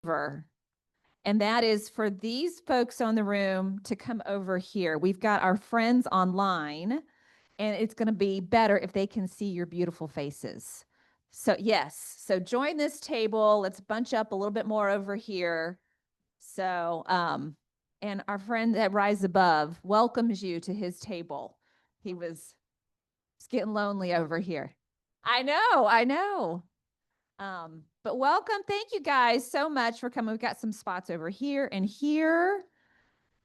over. And that is for these folks on the room to come over here. We've got our friends online, and it's going to be better if they can see your beautiful faces. So yes, so join this table. Let's bunch up a little bit more over here. So, and our friend that Rise Above welcomes you to his table. It's getting lonely over here. I know. But welcome. Thank you guys so much for coming. We've got some spots over here and here.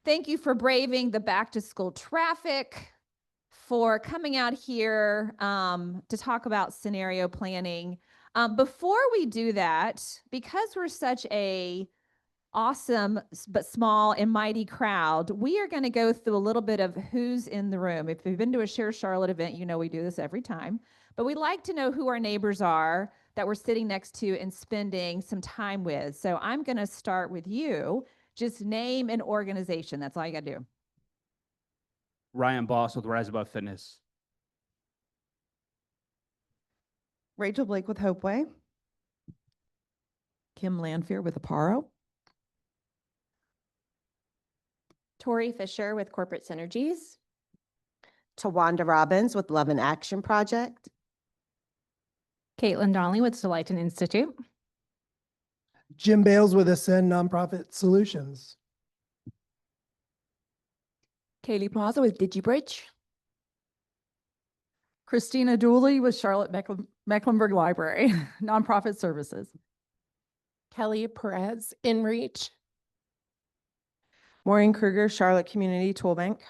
Thank you for braving the back to school traffic, for coming out here to talk about scenario planning. Before we do that, because we're such a awesome but small and mighty crowd, we are going to go through a little bit of who's in the room. If you've been to a Share Charlotte event, you know we do this every time. But we'd like to know who our neighbors are that we're sitting next to and spending some time with. So I'm going to start with you. Just name an organization. That's all you got to do. Ryan Boss with Rise Above Fitness. Rachel Blake with Hopeway. Kim Lanfear with Aparo. Tori Fisher with Corporate Synergies. Tawanda Robbins with Love and Action Project. Caitlin Donnelly with Stelighton Institute. Jim Bales with Ascend Nonprofit Solutions. Kaylee Plaza with DigiBridge. Christina Dooley with Charlotte Mecklenburg Library, Nonprofit Services. Kelly Perez, InReach. Maureen Kruger, Charlotte Community Tool Bank.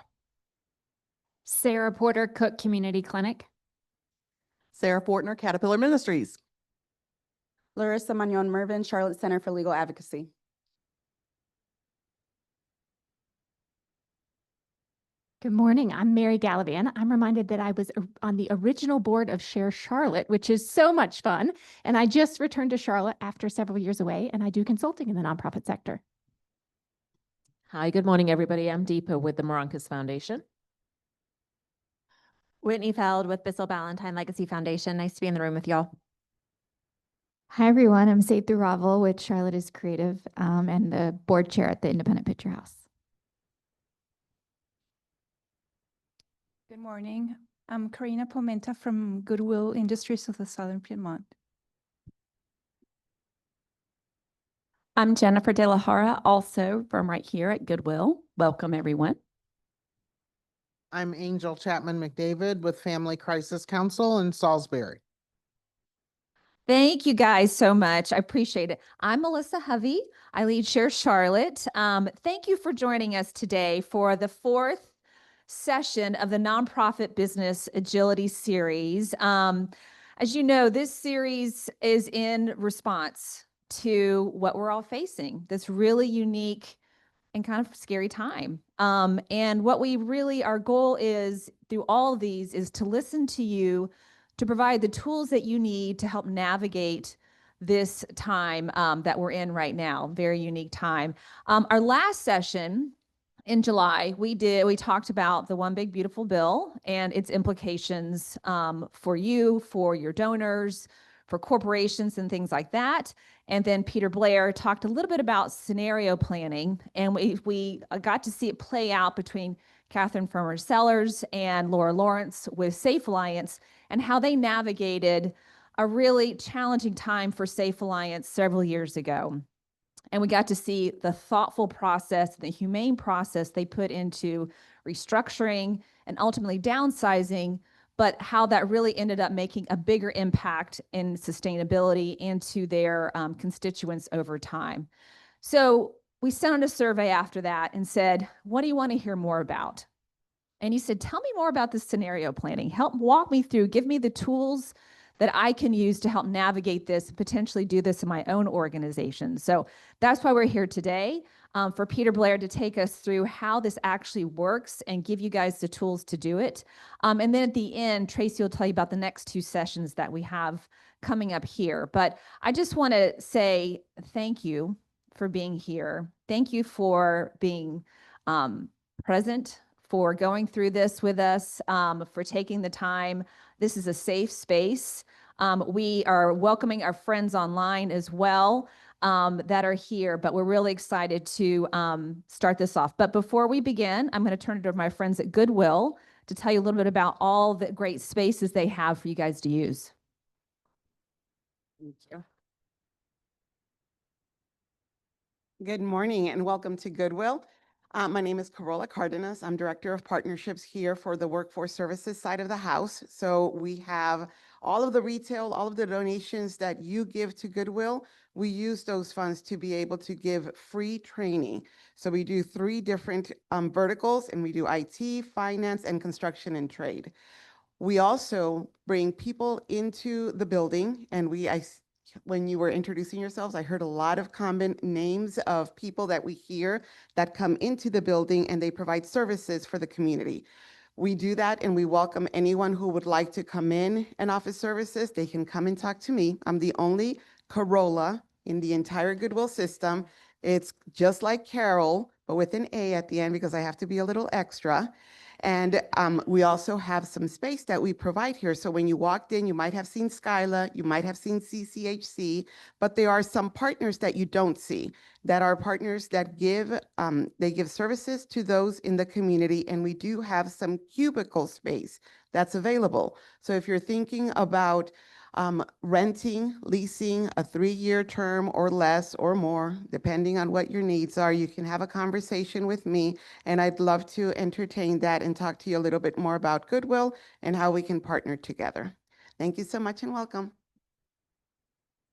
Sarah Porter, Cook Community Clinic. Sarah Fortner, Caterpillar Ministries. Larissa Magnon Mervin, Charlotte Center for Legal Advocacy. Good morning. I'm Mary Gallivan. I'm reminded that I was on the original board of Share Charlotte, which is so much fun. And I just returned to Charlotte after several years away, and I do consulting in the nonprofit sector. Hi, good morning, everybody. I'm Deepa with the Moronkas Foundation. Whitney Feld with Bissell Ballantyne Legacy Foundation. Nice to be in the room with y'all. Hi, everyone. I'm Sethu Raval with Charlotte is Creative and the board chair at the Independent Picture House. Good morning. I'm Karina Pomenta from Goodwill Industries of the Southern Piedmont. I'm Jennifer De La Hara, also from right here at Goodwill. Welcome, everyone. I'm Angel Chapman McDavid with Family Crisis Council in Salisbury. Thank you guys so much. I appreciate it. I'm Melissa Hovey. I lead Share Charlotte. Thank you for joining us today for the fourth session of the Nonprofit Business Agility Series. As you know, this series is in response to what we're all facing, this really unique and kind of scary time. And what we really, our goal is through all of these is to listen to you, to provide the tools that you need to help navigate this time that we're in right now, very unique time. Our last session in July, we talked about the One Big Beautiful Bill and its implications for you, for your donors, for corporations and things like that. And then Peter Blair talked a little bit about scenario planning, and we got to see it play out between Catherine Firmer Sellers and Laura Lawrence with Safe Alliance and how they navigated a really challenging time for Safe Alliance several years ago. And we got to see the thoughtful process, the humane process they put into restructuring and ultimately downsizing, but how that really ended up making a bigger impact in sustainability and to their constituents over time. So we sent out a survey after that and said, what do you want to hear more about? And he said, tell me more about the scenario planning. Help walk me through, give me the tools that I can use to help navigate this, potentially do this in my own organization. So that's why we're here today, for Peter Blair to take us through how this actually works and give you guys the tools to do it. And then at the end, Tracy will tell you about the next two sessions that we have coming up here. But I just want to say thank you for being here. Thank you for being present, for going through this with us, for taking the time. This is a safe space. We are welcoming our friends online as well. that are here, but we're really excited to start this off. But before we begin, I'm going to turn it over to my friends at Goodwill to tell you a little bit about all the great spaces they have for you guys to use. Thank you. Good morning and welcome to Goodwill. My name is Carola Cardenas. I'm Director of Partnerships here for the Workforce Services side of the house. So we have all of the retail, all of the donations that you give to Goodwill. We use those funds to be able to give free training. So we do 3 different verticals, and we do IT, finance, and construction and trade. We also bring people into the building, and when you were introducing yourselves, I heard a lot of common names of people that we hear that come into the building and they provide services for the community. We do that, and we welcome anyone who would like to come in and offer services. They can come and talk to me. I'm the only Carola in the entire Goodwill system. It's just like Carol, but with an A at the end because I have to be a little extra. And we also have some space that we provide here. So when you walked in, you might have seen Skyla, you might have seen CCHC, but there are some partners that you don't see, that are partners that give services to those in the community. And we do have some cubicle space that's available. So if you're thinking about renting, leasing a 3-year term or less or more, depending on what your needs are, you can have a conversation with me, and I'd love to entertain that and talk to you a little bit more about Goodwill and how we can partner together. Thank you so much and welcome.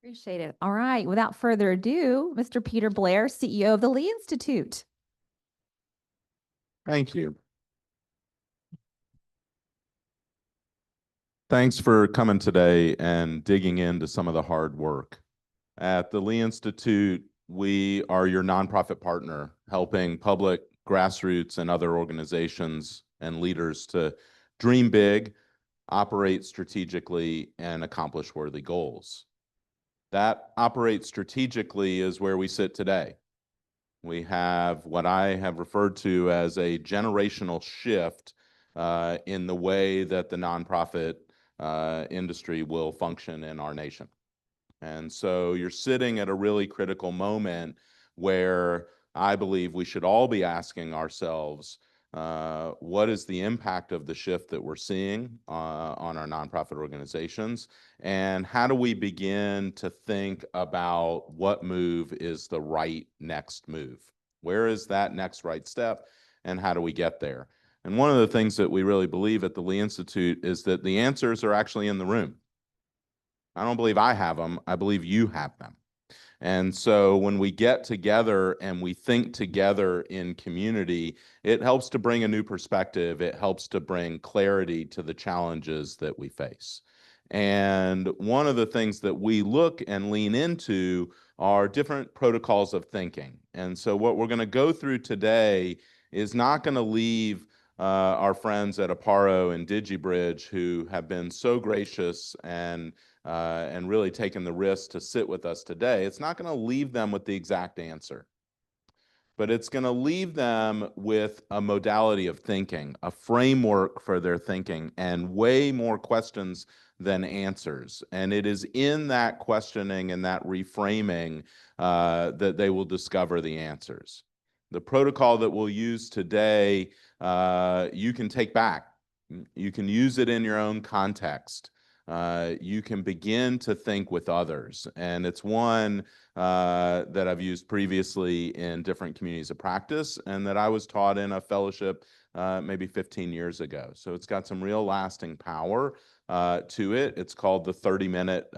Appreciate it. All right. Without further ado, Mr. Peter Blair, CEO of the Lee Institute. Thank you. Thanks for coming today and digging into some of the hard work. At the Lee Institute, we are your nonprofit partner, helping public, grassroots, and other organizations and leaders to dream big, operate strategically, and accomplish worthy goals. That operate strategically is where we sit today. We have what I have referred to as a generational shift in the way that the nonprofit industry will function in our nation. And so you're sitting at a really critical moment where I believe we should all be asking ourselves, what is the impact of the shift that we're seeing on our nonprofit organizations? And how do we begin to think about what move is the right next move? Where is that next right step, and how do we get there? And one of the things that we really believe at the Lee Institute is that the answers are actually in the room. I don't believe I have them. I believe you have them. And so when we get together and we think together in community, it helps to bring a new perspective. It helps to bring clarity to the challenges that we face. And one of the things that we look and lean into are different protocols of thinking. And so what we're going to go through today is not going to leave our friends at Aparo and DigiBridge, who have been so gracious and really taken the risk to sit with us today. It's not going to leave them with the exact answer, but it's going to leave them with a modality of thinking, a framework for their thinking, and way more questions than answers. And it is in that questioning and that reframing that they will discover the answers. The protocol that we'll use today, you can take back. You can use it in your own context. You can begin to think with others. And it's one that I've used previously in different communities of practice and that I was taught in a fellowship maybe 15 years ago. So it's got some real lasting power to it. It's called the 30-minute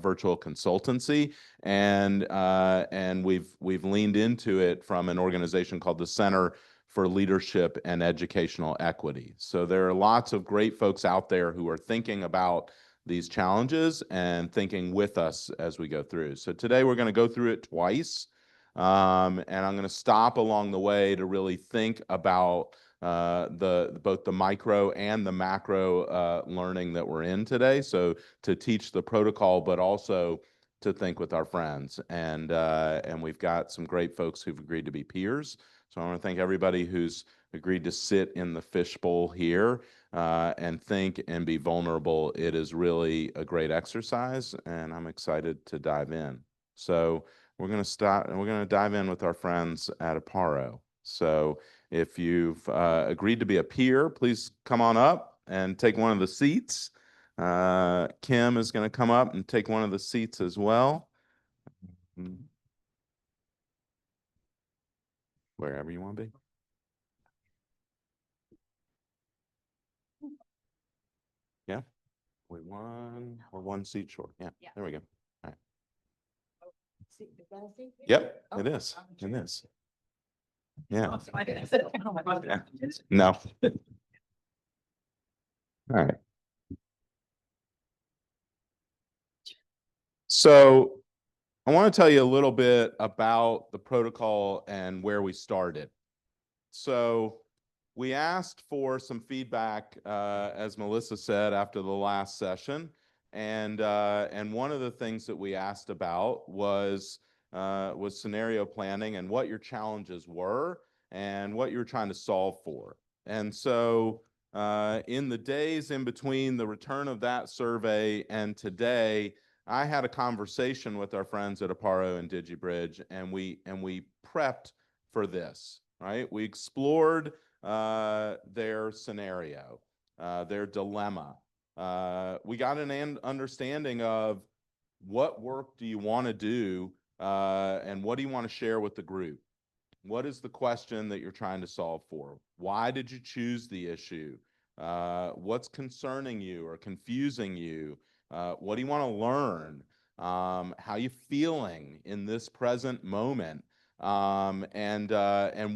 virtual consultancy. And we've leaned into it from an organization called the Center for Leadership and Educational Equity. So there are lots of great folks out there who are thinking about these challenges and thinking with us as we go through. So today we're going to go through it twice, and I'm going to stop along the way to really think about both the micro and the macro learning that we're in today. So to teach the protocol, but also to think with our friends. And we've got some great folks who've agreed to be peers. So I want to thank everybody who's agreed to sit in the fishbowl here and think and be vulnerable. It is really a great exercise, and I'm excited to dive in. So we're going to start and we're going to dive in with our friends at Aparo. So if you've agreed to be a peer, please come on up and take one of the seats. Kim is going to come up and take one of the seats as well. Wherever you want to be. Yeah. We're one seat short. Yeah. There we go. All right. Yep, it is. It is. Yeah. Yeah. No. All right. So I want to tell you a little bit about the protocol and where we started. So we asked for some feedback, as Melissa said, after the last session. And one of the things that we asked about was scenario planning and what your challenges were and what you were trying to solve for. And so in the days in between the return of that survey and today, I had a conversation with our friends at Aparo and DigiBridge, and we prepped for this, right? We explored their scenario, their dilemma. We got an understanding of what work do you want to do, and what do you want to share with the group? What is the question that you're trying to solve for? Why did you choose the issue? What's concerning you or confusing you? What do you want to learn? How you feeling in this present moment? And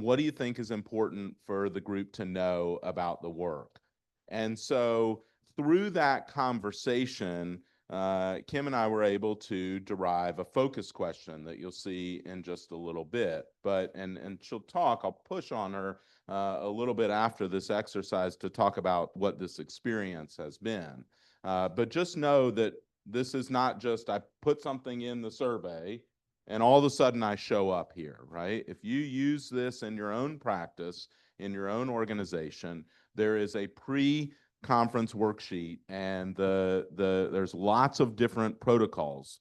what do you think is important for the group to know about the work? And so through that conversation, Kim and I were able to derive a focus question that you'll see in just a little bit. And she'll talk, I'll push on her a little bit after this exercise to talk about what this experience has been. But just know that this is not just I put something in the survey and all of a sudden I show up here, right? If you use this in your own practice, in your own organization, there is a pre-conference worksheet, and there's lots of different protocols.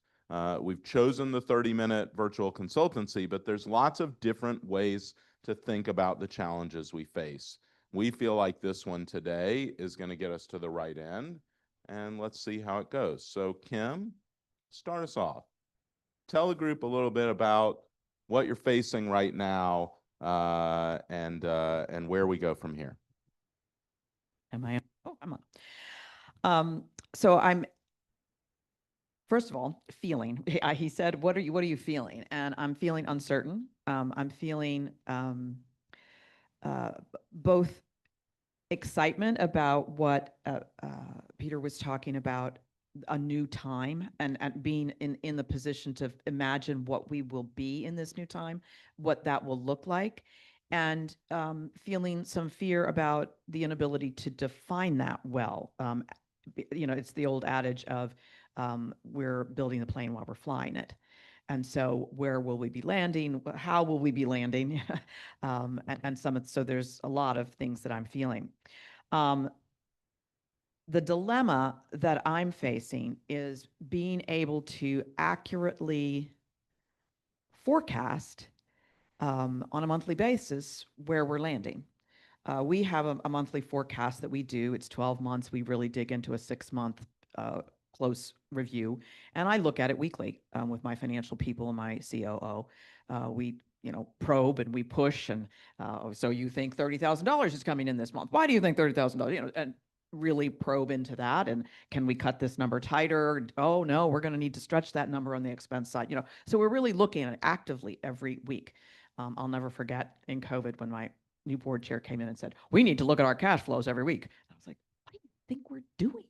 We've chosen the 30-minute virtual consultancy, but there's lots of different ways to think about the challenges we face. We feel like this one today is going to get us to the right end, and let's see how it goes. So Kim, start us off. Tell the group a little bit about what you're facing right now, and where we go from here. Am I? Oh, I'm on. So I'm, first of all, feeling. He said, what are you feeling? And I'm feeling uncertain. I'm feeling both excitement about what Peter was talking about, a new time, and being in the position to imagine what we will be in this new time, what that will look like, and feeling some fear about the inability to define that well. You know, it's the old adage of we're building the plane while we're flying it. And so where will we be landing? How will we be landing? So there's a lot of things that I'm feeling. The dilemma that I'm facing is being able to accurately forecast on a monthly basis where we're landing. We have a monthly forecast that we do. It's 12 months. We really dig into a 6-month close review. And I look at it weekly with my financial people and my COO. We probe and we push. And so you think $30,000 is coming in this month. Why do you think $30,000? And really probe into that. And can we cut this number tighter? Oh, no, we're going to need to stretch that number on the expense side. So we're really looking at it actively every week. I'll never forget in COVID when my new board chair came in and said, we need to look at our cash flows every week. I was like, what do you think we're doing?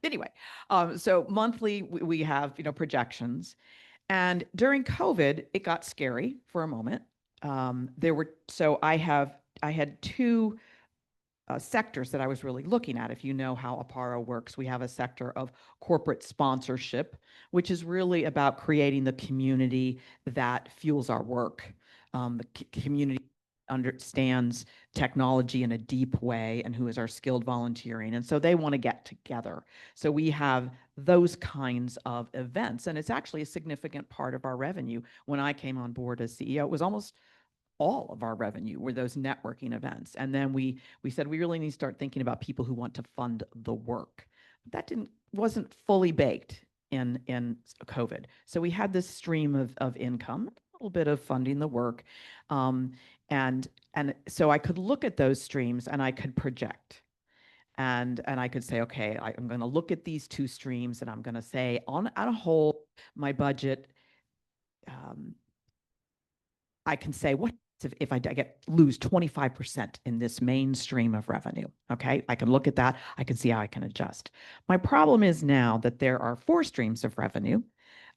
Anyway, so monthly we have, projections. And during COVID, it got scary for a moment. I had two sectors that I was really looking at. If you know how Aparo works, we have a sector of corporate sponsorship, which is really about creating the community that fuels our work. The community understands technology in a deep way and who is our skilled volunteering. And so they want to get together. So we have those kinds of events. And it's actually a significant part of our revenue. When I came on board as CEO, it was almost all of our revenue were those networking events. And then we said we really need to start thinking about people who want to fund the work. That wasn't fully baked in COVID. So we had this stream of income, a little bit of funding the work. And so I could look at those streams and I could project. And I could say, okay, I'm going to look at these two streams and I'm going to say on a whole, my budget, I can say what if I lose 25% in this main stream of revenue. Okay, I can look at that. I can see how I can adjust. My problem is now that there are 4 streams of revenue.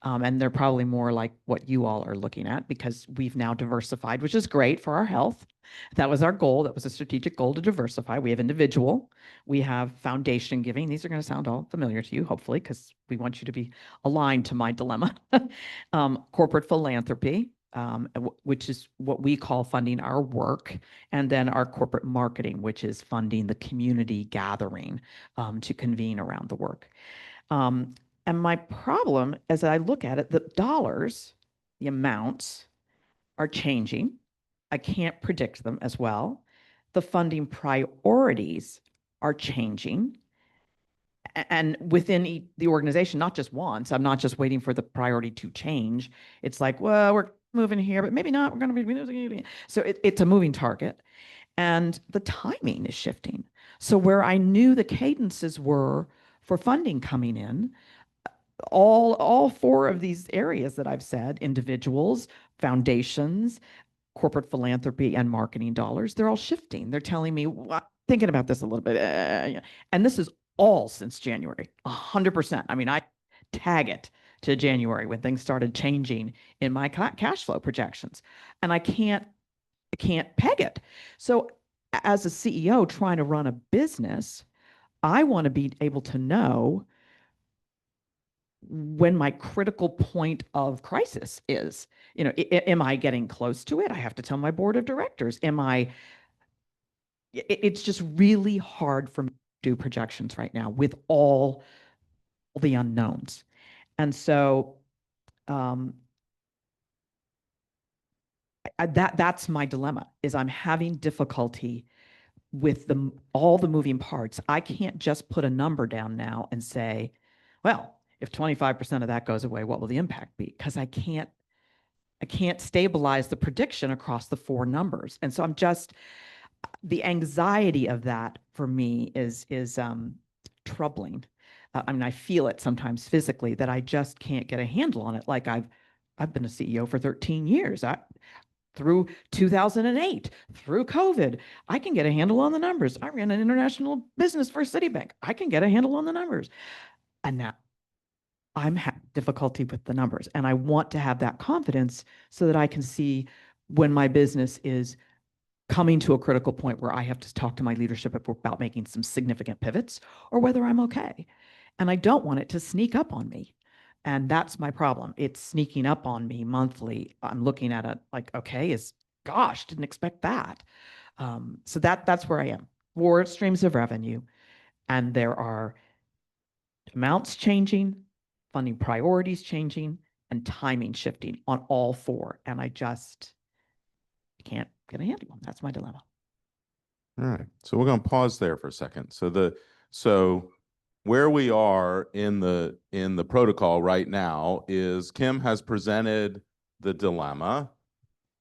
And they're probably more like what you all are looking at because we've now diversified, which is great for our health. That was our goal. That was a strategic goal to diversify. We have individual, we have foundation giving. These are going to sound all familiar to you, hopefully, because we want you to be aligned to my dilemma. Corporate philanthropy, which is what we call funding our work, and then our corporate marketing, which is funding the community gathering to convene around the work. And my problem, as I look at it, the dollars, the amounts are changing. I can't predict them as well. The funding priorities are changing. And within the organization, not just once, I'm not just waiting for the priority to change. It's like, well, we're moving here, but maybe not. We're going to be moving. So it's a moving target. And the timing is shifting. So where I knew the cadences were for funding coming in, all 4 of these areas that I've said, individuals, foundations, corporate philanthropy, and marketing dollars, they're all shifting. They're telling me, well, thinking about this a little bit. And this is all since January, 100%. I mean, I tag it to January when things started changing in my cash flow projections. And I can't peg it. So as a CEO trying to run a business, I want to be able to know when my critical point of crisis is. Am I getting close to it? I have to tell my board of directors. It's just really hard for me to do projections right now with all the unknowns. And so that's my dilemma, is I'm having difficulty with all the moving parts. I can't just put a number down now and say, well, if 25% of that goes away, what will the impact be? Because I can't stabilize the prediction across the 4 numbers. And so the anxiety of that for me is troubling. I mean, I feel it sometimes physically that I just can't get a handle on it. Like I've been a CEO for 13 years. Through 2008, through COVID, I can get a handle on the numbers. I ran an international business for Citibank. I can get a handle on the numbers. And now I'm having difficulty with the numbers. And I want to have that confidence so that I can see when my business is coming to a critical point where I have to talk to my leadership about making some significant pivots, or whether I'm okay. And I don't want it to sneak up on me. And that's my problem. It's sneaking up on me monthly. I'm looking at it like, okay, gosh, didn't expect that. So that's where I am. 4 streams of revenue, and there are amounts changing, funding priorities changing, and timing shifting on all 4. And I just can't get a handle on them. That's my dilemma. All right. So we're going to pause there for a second. So where we are in the protocol right now is Kim has presented the dilemma,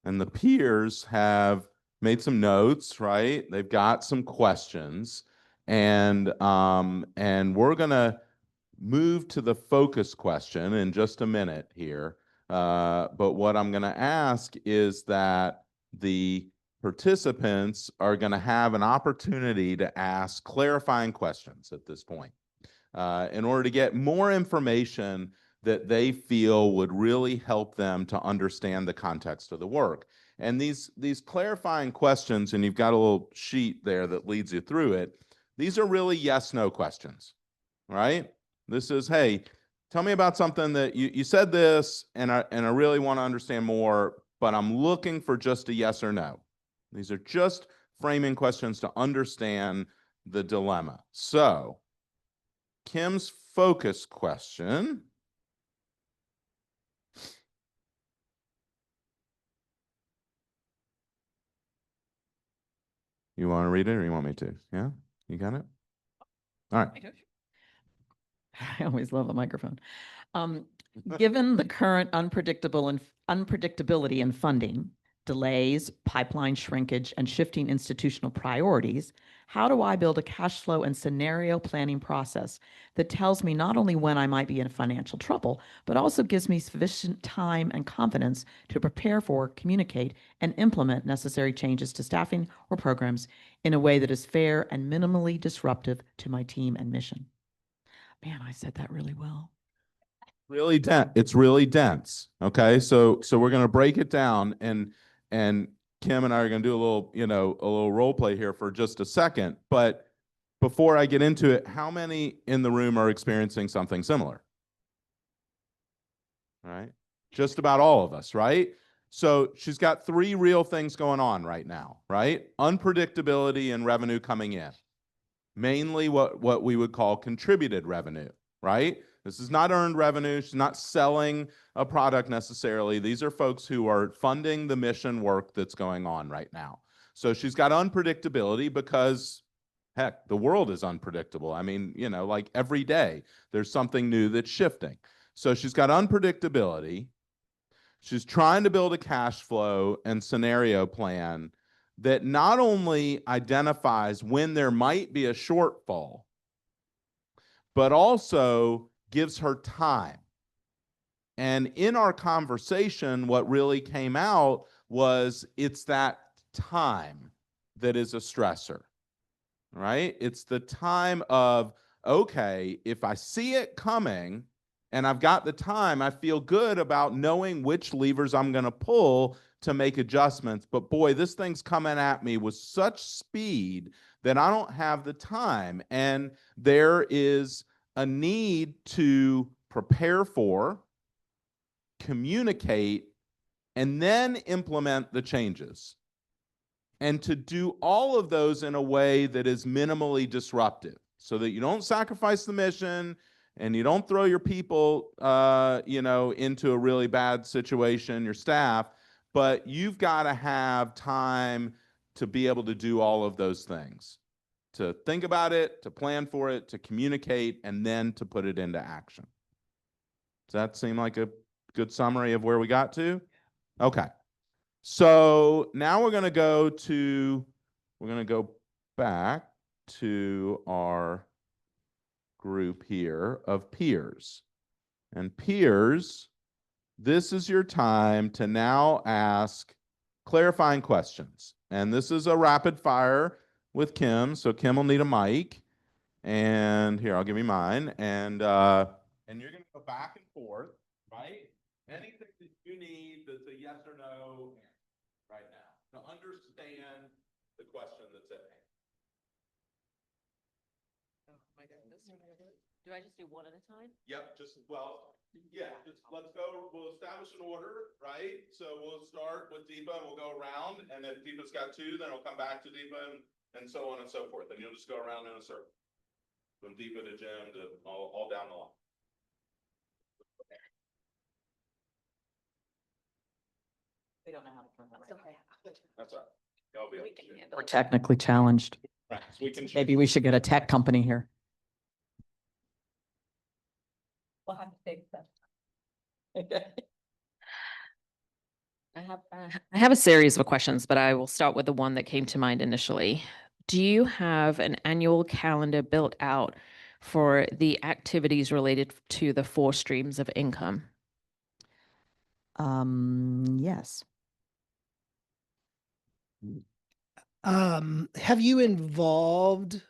and the peers have made some notes, right? They've got some questions, and we're going to move to the focus question in just a minute here. But what I'm going to ask is that the participants are going to have an opportunity to ask clarifying questions at this point in order to get more information that they feel would really help them to understand the context of the work. And these clarifying questions, and you've got a little sheet there that leads you through it, these are really yes/no questions, right? This is, hey, tell me about something that you said this, and I really want to understand more, but I'm looking for just a yes or no. These are just framing questions to understand the dilemma. So Kim's focus question. You want to read it or you want me to? Yeah, you got it? All right. I always love the microphone. Given the current unpredictability in funding, delays, pipeline shrinkage, and shifting institutional priorities, how do I build a cash flow and scenario planning process that tells me not only when I might be in financial trouble, but also gives me sufficient time and confidence to prepare for, communicate, and implement necessary changes to staffing or programs in a way that is fair and minimally disruptive to my team and mission? Man, I said that really well. Really dense. It's really dense. Okay. So we're going to break it down and Kim and I are going to do a little role play here for just a second. But before I get into it, how many in the room are experiencing something similar? All right. Just about all of us, right? So she's got three real things going on right now, right? Unpredictability and revenue coming in. Mainly what we would call contributed revenue, right? This is not earned revenue. She's not selling a product necessarily. These are folks who are funding the mission work that's going on right now. So she's got unpredictability because, heck, the world is unpredictable. I mean, like every day there's something new that's shifting. So she's got unpredictability. She's trying to build a cash flow and scenario plan that not only identifies when there might be a shortfall, but also gives her time. And in our conversation, what really came out was it's that time that is a stressor, right? It's the time of, okay, if I see it coming and I've got the time, I feel good about knowing which levers I'm going to pull to make adjustments. But boy, this thing's coming at me with such speed that I don't have the time. And there is a need to prepare for, communicate, and then implement the changes. And to do all of those in a way that is minimally disruptive so that you don't sacrifice the mission and you don't throw your people, into a really bad situation, your staff, but you've got to have time to be able to do all of those things. To think about it, to plan for it, to communicate, and then to put it into action. Does that seem like a good summary of where we got to? Okay. So now we're going to go back to our group here of peers. And peers, this is your time to now ask clarifying questions. And this is a rapid fire with Kim. So Kim will need a mic. And here, I'll give you mine. And you're going to go back and forth, right? Anything that you need that's a yes or no right now to understand the question that's at hand. Oh my goodness. Do I just do one at a time? Yep, let's go, we'll establish an order, right? So we'll start with Deepa and we'll go around, and if Deepa's got two, then we'll come back to Deepa and so on and so forth, and you'll just go around in a circle. From Deepa to Jim to all down the line. We don't know how to turn that right. That's all right. Y'all be able to do it. We're technically challenged. Right, so we can. Maybe we should get a tech company here. We'll have to fix that. I have a series of questions, but I will start with the one that came to mind initially. Do you have an annual calendar built out for the activities related to the 4 streams of income? Yes. Have you involved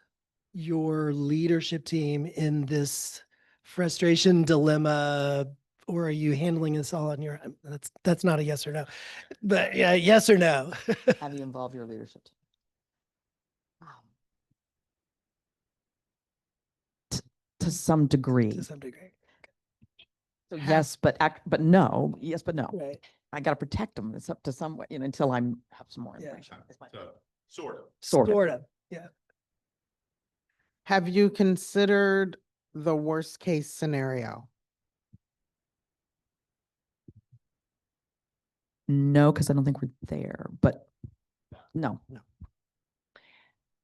your leadership team in this frustration dilemma, or are you handling this all on your own? That's not a yes or no, but yeah, yes or no. Have you involved your leadership team? To some degree. To some degree. So yes, but no. Yes, but no. Right. I got to protect them. It's up to some, until I have some more Yeah. information. Sort of. Sort of. Sort of, yeah. Have you considered the worst case scenario? No, because I don't think we're there, but no.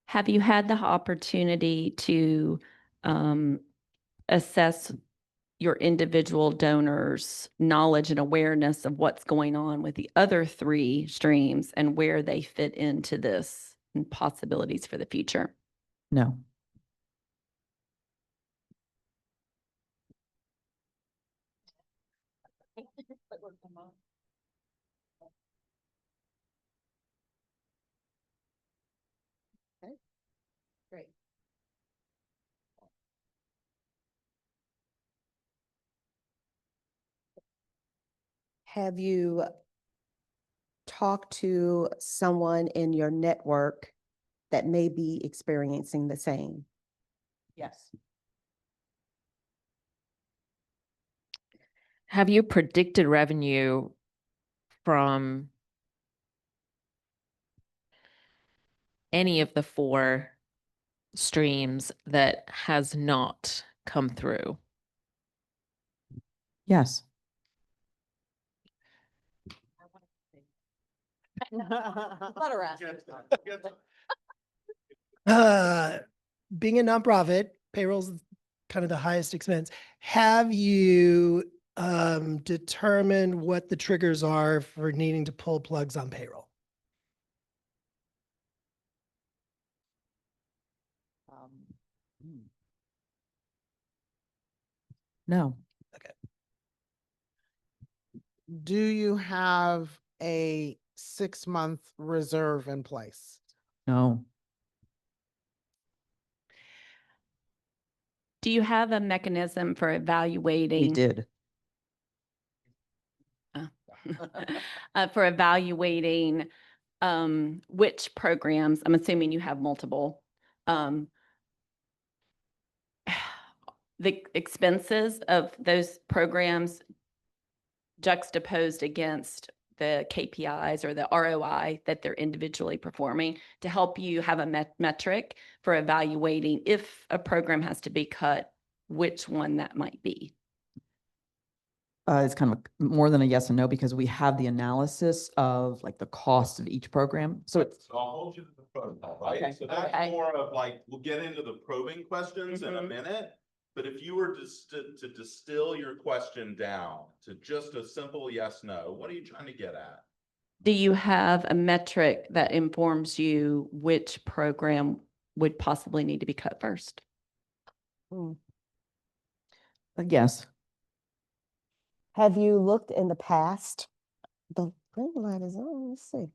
Have you had the opportunity to assess your individual donors' knowledge and awareness of what's going on with the other three streams and where they fit into this and possibilities for the future? No. Great. Have you talked to someone in your network that may be experiencing the same? Yes. Have you predicted revenue from any of the four streams that has not come through? Yes. Being a nonprofit, payroll's kind of the highest expense. Have you determined what the triggers are for needing to pull plugs on payroll? No. Do you have a 6-month reserve in place? No. Do you have a mechanism for evaluating? We did. For evaluating which programs, I'm assuming you have multiple, the expenses of those programs juxtaposed against the KPIs or the ROI that they're individually performing to help you have a metric for evaluating if a program has to be cut, which one that might be? It's kind of more than a yes and no because we have the analysis of like the cost of each program. So it's So I'll hold you to the protocol, right? Okay. So that's Okay. more of like, we'll get into the probing questions in a Mhm. minute. But if you were to distill your question down to just a simple yes, no, what are you trying to get at? Do you have a metric that informs you which program would possibly need to be cut first? yes. Have you looked in the past? The green light is on, let's see.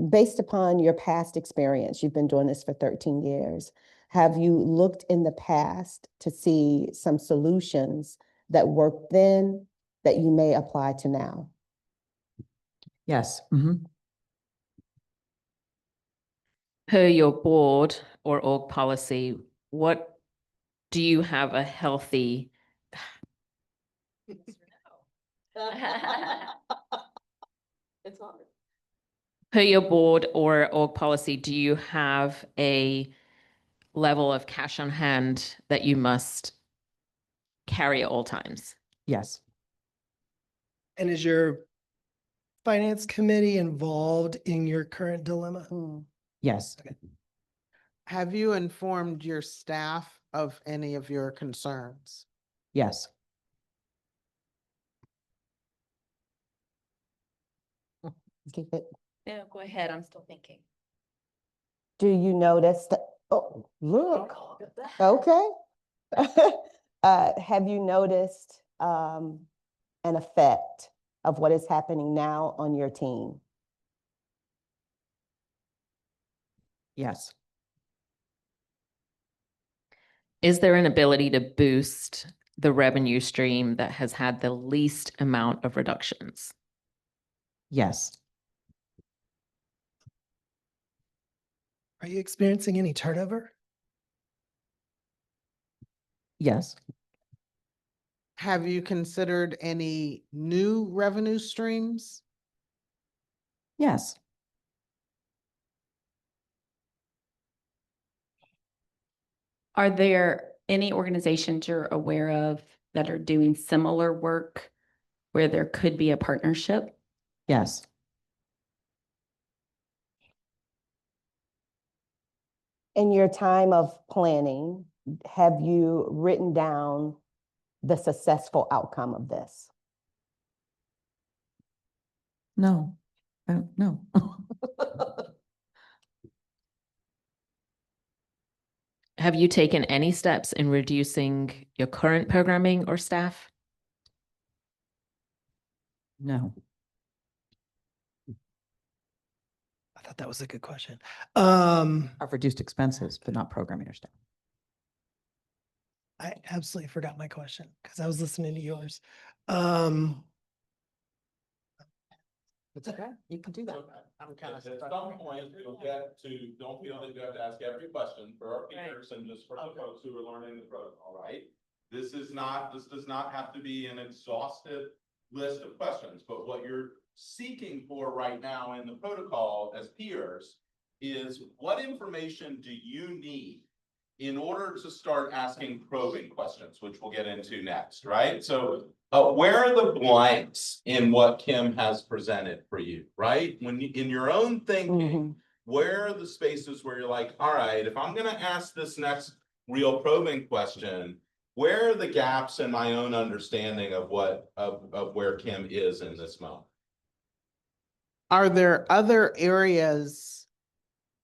Based upon your past experience, you've been doing this for 13 years. Have you looked in the past to see some solutions that worked then that you may apply to now? Yes. Mhm. Per your board or org policy, what do you have a healthy? It's hard. Per your board or org policy, do you have a level of cash on hand that you must carry at all times? Yes. And is your finance committee involved in your current dilemma? Yes. Have you informed your staff of any of your concerns? Yes. Keep it. No, go ahead. I'm still thinking. Do you notice that, oh, look, okay. Have you noticed an effect of what is happening now on your team? Yes. Is there an ability to boost the revenue stream that has had the least amount of reductions? Yes. Are you experiencing any turnover? Yes. Have you considered any new revenue streams? Yes. Are there any organizations you're aware of that are doing similar work where there could be a partnership? Yes. In your time of planning, have you written down the successful outcome of this? No, no. Have you taken any steps in reducing your current programming or staff? No. I thought that was a good question. I've reduced expenses, but not programming or staff. I absolutely forgot my question because I was listening to yours. It's okay. You can do that. I'm kind of. At some point, you'll get to, don't feel that you have to ask every question for our peers and just for the folks who are learning the protocol, right? This does not have to be an exhaustive list of questions, but what you're seeking for right now in the protocol as peers is what information do you need in order to start asking probing questions, which we'll get into next, right? So where are the blanks in what Kim has presented for you, right? When you, in your own thinking, where are the spaces where you're like, all right, if I'm gonna ask this next real probing question, where are the gaps in my own understanding of what, of where Kim is in this moment? Are there other areas,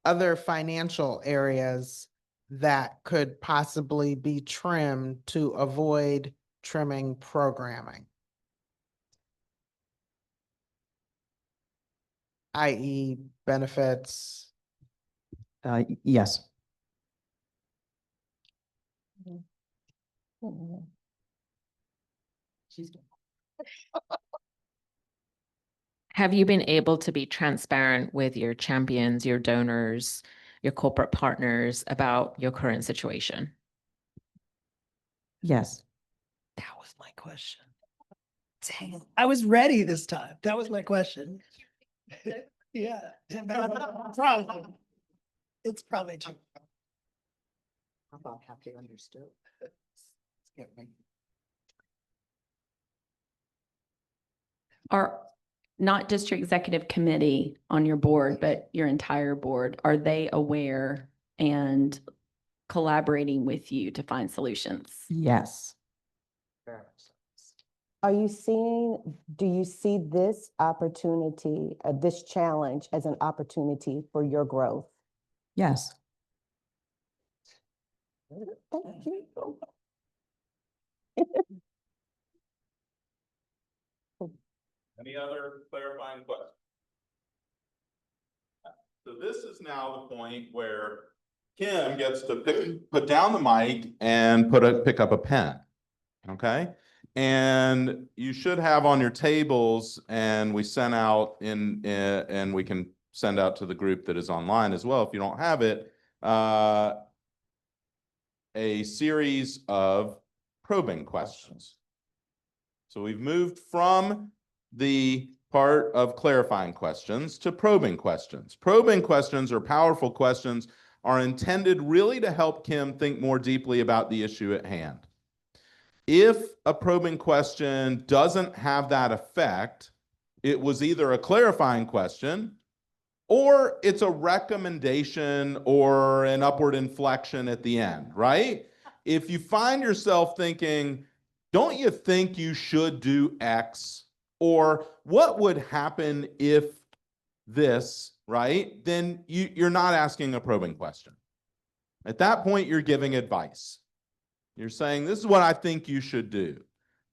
other financial areas that could possibly be trimmed to avoid trimming programming? I.e. benefits? Yes. Have you been able to be transparent with your champions, your donors, your corporate partners about your current situation? Yes. That was my question. Dang it. I was ready this time. That was my question. Yeah. It's probably true. How about have you understood? Are not just your executive committee on your board, but your entire board, are they aware and collaborating with you to find solutions? Yes. Are you seeing, do you see this opportunity, this challenge as an opportunity for your growth? Yes. Thank you. Any other clarifying questions? So this is now the point where Kim gets to put down the mic and pick up a pen, okay? And you should have on your tables, and we sent out and we can send out to the group that is online as well if you don't have it, a series of probing questions. So we've moved from the part of clarifying questions to probing questions. Probing questions or powerful questions are intended really to help Kim think more deeply about the issue at hand. If a probing question doesn't have that effect, it was either a clarifying question or it's a recommendation or an upward inflection at the end, right? If you find yourself thinking, don't you think you should do X? Or what would happen if this, right? Then you're not asking a probing question. At that point, you're giving advice. You're saying, this is what I think you should do,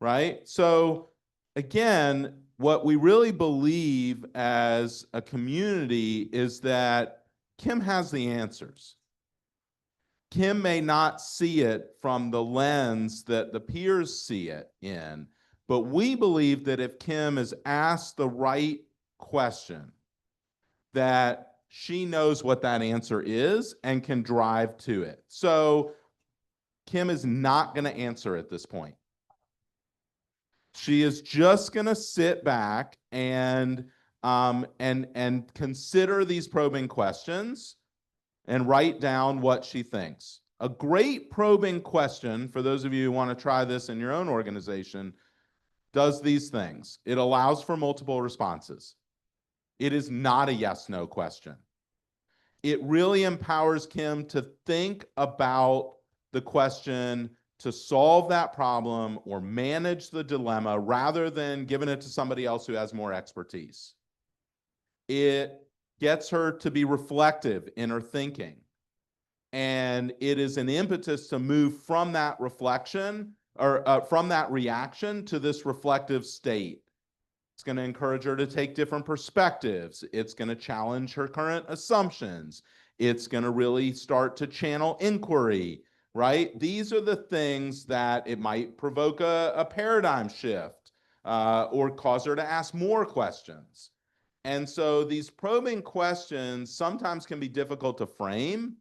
right? So again, what we really believe as a community is that Kim has the answers. Kim may not see it from the lens that the peers see it in, but we believe that if Kim is asked the right question, that she knows what that answer is and can drive to it. So Kim is not going to answer at this point. She is just going to sit back and consider these probing questions and write down what she thinks. A great probing question, for those of you who want to try this in your own organization, does these things. It allows for multiple responses. It is not a yes/no question. It really empowers Kim to think about the question, to solve that problem or manage the dilemma rather than giving it to somebody else who has more expertise. It gets her to be reflective in her thinking. And it is an impetus to move from that reflection or from that reaction to this reflective state. It's going to encourage her to take different perspectives. It's going to challenge her current assumptions. It's going to really start to channel inquiry, right? These are the things that it might provoke a paradigm shift or cause her to ask more questions. And so these probing questions sometimes can be difficult to frame,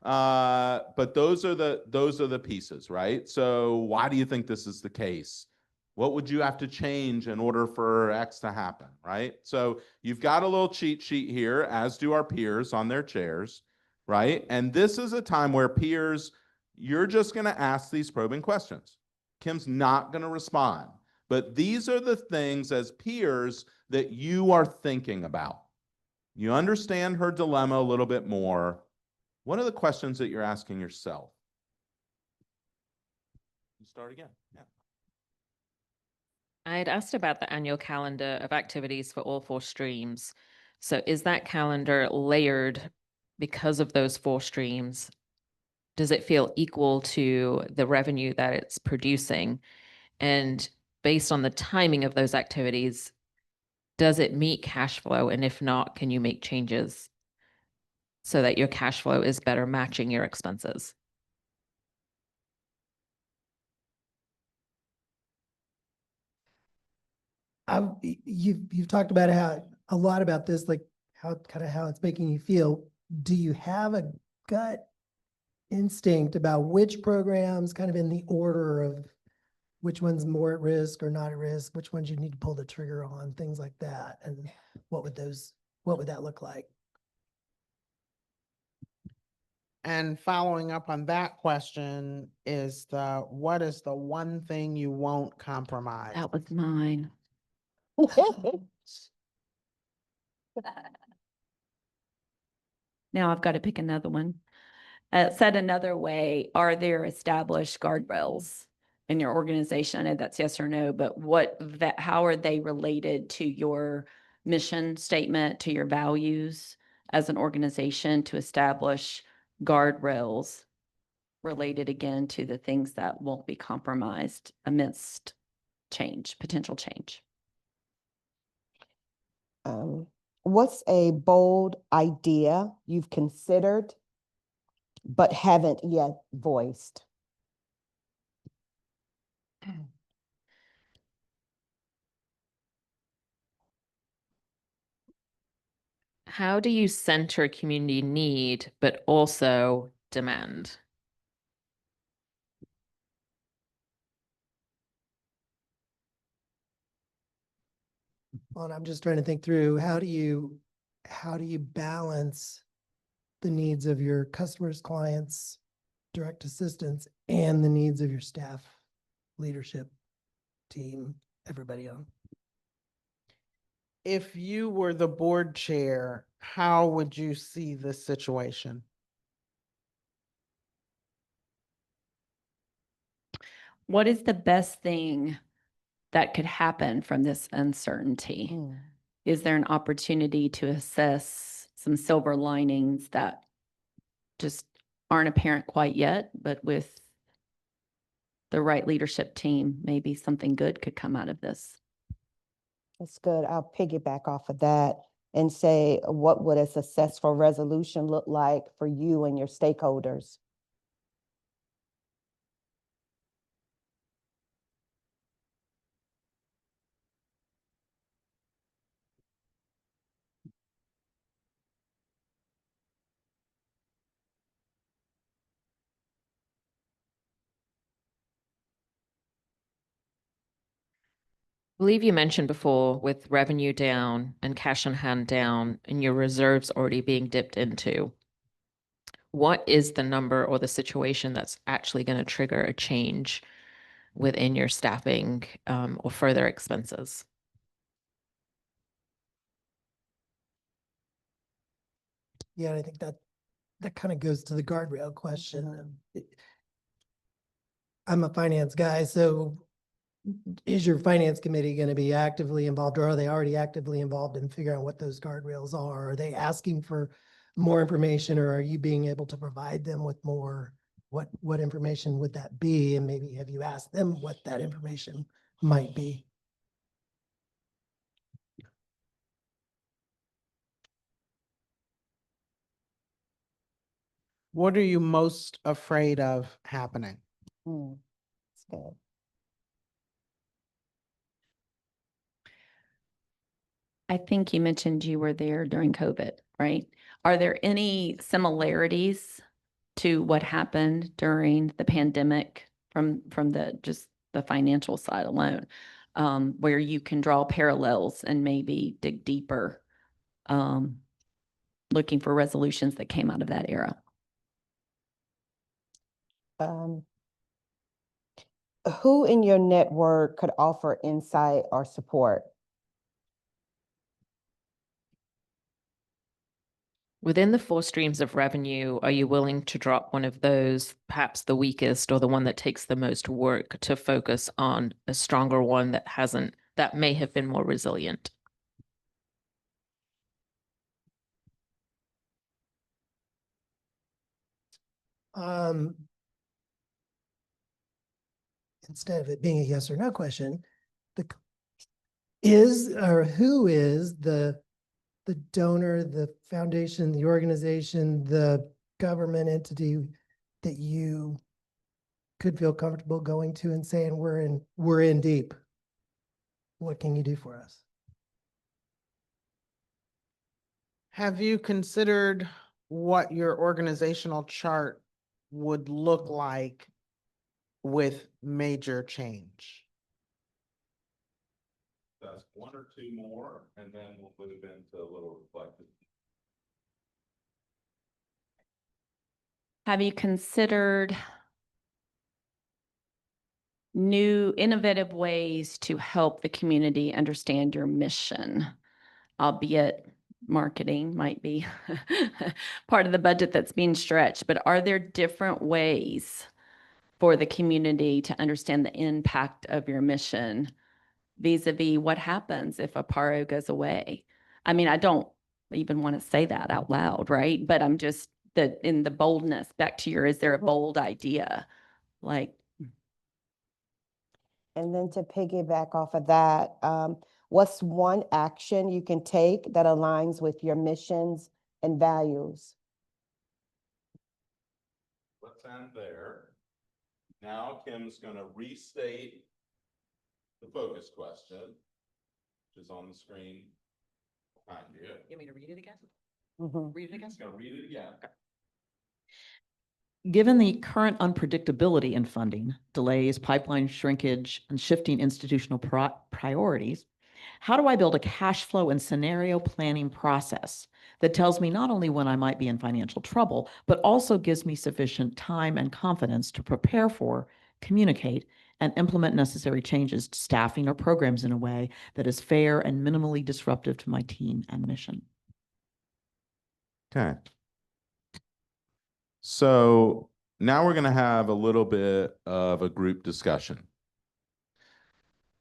but those are the pieces, right? So why do you think this is the case? What would you have to change in order for X to happen, right? So you've got a little cheat sheet here, as do our peers on their chairs, right? And this is a time where peers, you're just going to ask these probing questions. Kim's not going to respond, but these are the things as peers that you are thinking about. You understand her dilemma a little bit more. What are the questions that you're asking yourself? You start again. Yeah. I had asked about the annual calendar of activities for all 4 streams. So is that calendar layered because of those 4 streams? Does it feel equal to the revenue that it's producing? And based on the timing of those activities, does it meet cash flow? And if not, can you make changes so that your cash flow is better matching your expenses? You've talked about a lot about this, like how it's making you feel. Do you have a gut instinct about which programs, kind of in the order of which one's more at risk or not at risk, which ones you need to pull the trigger on, things like that? And what would that look like? And following up on that question is what is the one thing you won't compromise? That was mine. Now I've got to pick another one. Said another way, are there established guardrails in your organization? I know that's yes or no, but how are they related to your mission statement, to your values as an organization to establish guardrails related again to the things that won't be compromised amidst change, potential change? What's a bold idea you've considered but haven't yet voiced? How do you center community need, but also demand? Well, and I'm just trying to think through how do you balance the needs of your customers, clients, direct assistants, and the needs of your staff, leadership, team, everybody on. If you were the board chair, how would you see this situation? What is the best thing that could happen from this uncertainty? Is there an opportunity to assess some silver linings that just aren't apparent quite yet, but with the right leadership team, maybe something good could come out of this? That's good. I'll piggyback off of that and say, what would a successful resolution look like for you and your stakeholders? I believe you mentioned before with revenue down and cash on hand down and your reserves already being dipped into. what is the number or the situation that's actually going to trigger a change within your staffing or further expenses? Yeah, I think that kind of goes to the guardrail question. I'm a finance guy, so is your finance committee going to be actively involved, or are they already actively involved in figuring out what those guardrails are? Are they asking for more information, or are you being able to provide them with more? What information would that be? And maybe have you asked them what that information might be? What are you most afraid of happening? That's good. I think you mentioned you were there during COVID, right? Are there any similarities to what happened during the pandemic from just the financial side alone, where you can draw parallels and maybe dig deeper, looking for resolutions that came out of that era? Who in your network could offer insight or support? Within the 4 streams of revenue, are you willing to drop one of those, perhaps the weakest or the one that takes the most work, to focus on a stronger one that may have been more resilient? Instead of it being a yes or no question, who is the donor, the foundation, the organization, the government entity that you could feel comfortable going to and saying, we're in deep. What can you do for us? Have you considered what your organizational chart would look like with major change? That's 1 or 2 more, and then we'll move into a little reflective. Have you considered new innovative ways to help the community understand your mission, albeit marketing might be part of the budget that's being stretched, but are there different ways for the community to understand the impact of your mission vis-a-vis what happens if a PARO goes away? I mean, I don't even want to say that out loud, right? But I'm just in the boldness, back to is there a bold idea? Like, And then to piggyback off of that, what's one action you can take that aligns with your missions and values? Let's end there. Now Kim's going to restate the focus question, which is on the screen behind you. You want me to read it again? Read it again? She's going to read it again. Okay. Given the current unpredictability in funding, delays, pipeline shrinkage, and shifting institutional priorities, how do I build a cash flow and scenario planning process that tells me not only when I might be in financial trouble, but also gives me sufficient time and confidence to prepare for, communicate, and implement necessary changes to staffing or programs in a way that is fair and minimally disruptive to my team and mission? Okay. So now we're going to have a little bit of a group discussion.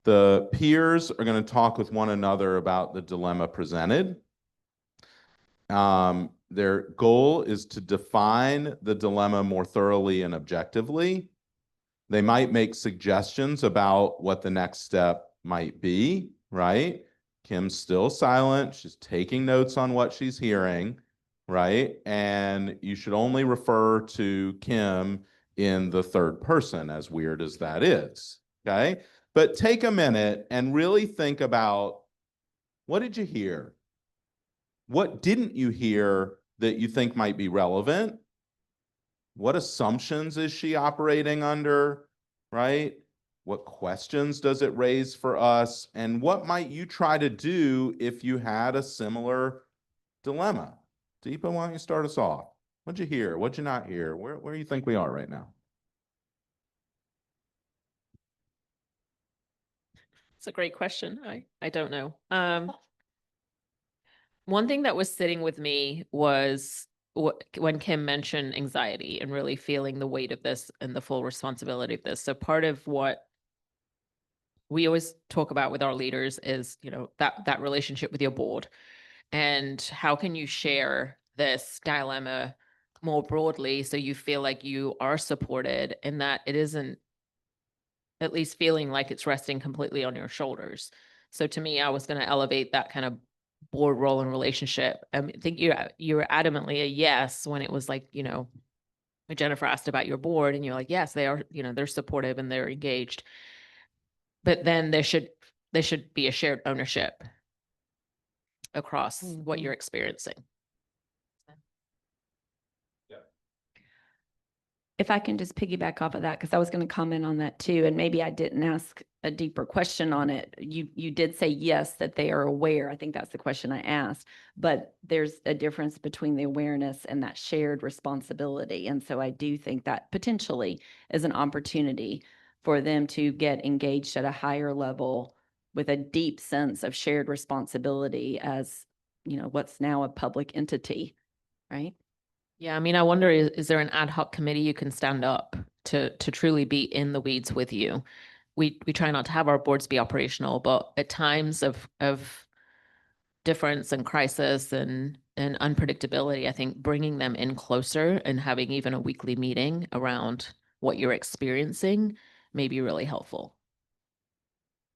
The peers are going to talk with one another about the dilemma presented. Their goal is to define the dilemma more thoroughly and objectively. They might make suggestions about what the next step might be, right? Kim's still silent. She's taking notes on what she's hearing, right? And you should only refer to Kim in the third person, as weird as that is, okay? But take a minute and really think about, what did you hear? What didn't you hear that you think might be relevant? What assumptions is she operating under, right? What questions does it raise for us? And what might you try to do if you had a similar dilemma? Deepa, why don't you start us off? What'd you hear? What'd you not hear? Where do you think we are right now? It's a great question. I don't know. One thing that was sitting with me was when Kim mentioned anxiety and really feeling the weight of this and the full responsibility of this. So part of what we always talk about with our leaders is, you know, that relationship with your board, and how can you share this dilemma more broadly so you feel like you are supported and that it isn't at least feeling like it's resting completely on your shoulders. So to me, I was going to elevate that kind of board role and relationship. I think you were adamantly a yes when it was like, you know, when Jennifer asked about your board and you're like, yes, they are, you know, they're supportive and they're engaged. But then there should be a shared ownership across what you're experiencing. If I can just piggyback off of that, because I was going to comment on that too, and maybe I didn't ask a deeper question on it. You did say yes, that they are aware. I think that's the question I asked, but there's a difference between the awareness and that shared responsibility. And so I do think that potentially is an opportunity for them to get engaged at a higher level with a deep sense of shared responsibility as, you know, what's now a public entity, right? Yeah, I mean, I wonder, is there an ad hoc committee you can stand up to truly be in the weeds with you? We try not to have our boards be operational, but at times of difference and crisis and unpredictability, I think bringing them in closer and having even a weekly meeting around what you're experiencing may be really helpful.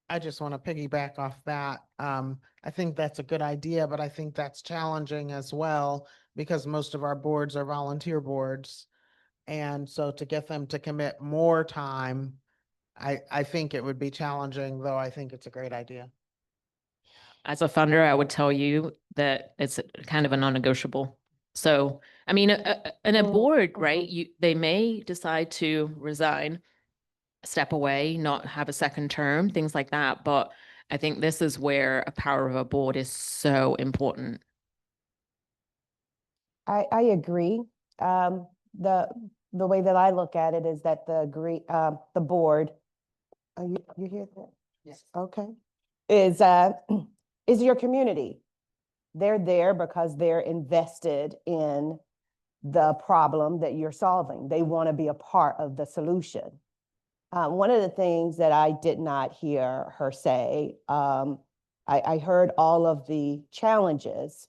I just want to piggyback off that. I think that's a good idea, but I think that's challenging as well because most of our boards are volunteer boards. And so to get them to commit more time, I think it would be challenging, though I think it's a great idea. As a funder, I would tell you that it's kind of a non-negotiable. So, I mean, in a board, right, they may decide to resign, step away, not have a second term, things like that. But I think this is where a power of a board is so important. I agree. The way that I look at it is that the board, are you hear that? Yes. Okay. Is your community. They're there because they're invested in the problem that you're solving. They want to be a part of the solution. One of the things that I did not hear her say, I heard all of the challenges.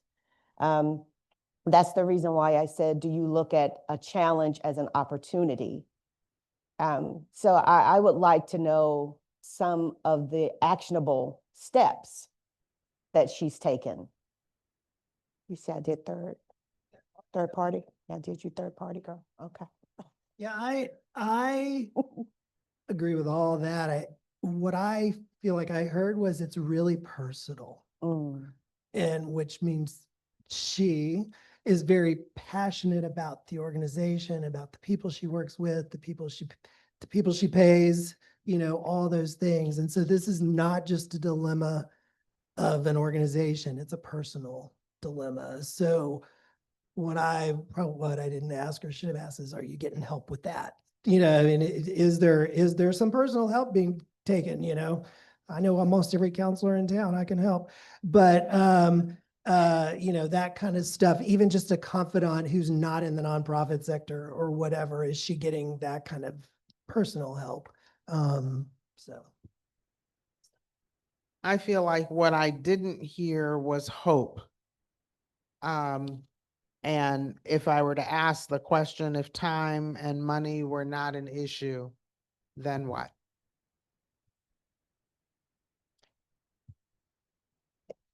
That's the reason why I said, do you look at a challenge as an opportunity? So I would like to know some of the actionable steps that she's taken. You said I did third party? Yeah, did you third party, girl? Okay. Yeah, I agree with all that. What I feel like I heard was it's really personal. And which means she is very passionate about the organization, about the people she works with, the people she pays, you know, all those things. And so this is not just a dilemma of an organization, it's a personal dilemma. So what I didn't ask or should have asked is, are you getting help with that? You know, I mean, is there some personal help being taken? You know, I know almost every counselor in town, I can help, but you know, that kind of stuff, even just a confidant who's not in the nonprofit sector or whatever, is she getting that kind of personal help? So. I feel like what I didn't hear was hope. And if I were to ask the question, if time and money were not an issue, then what?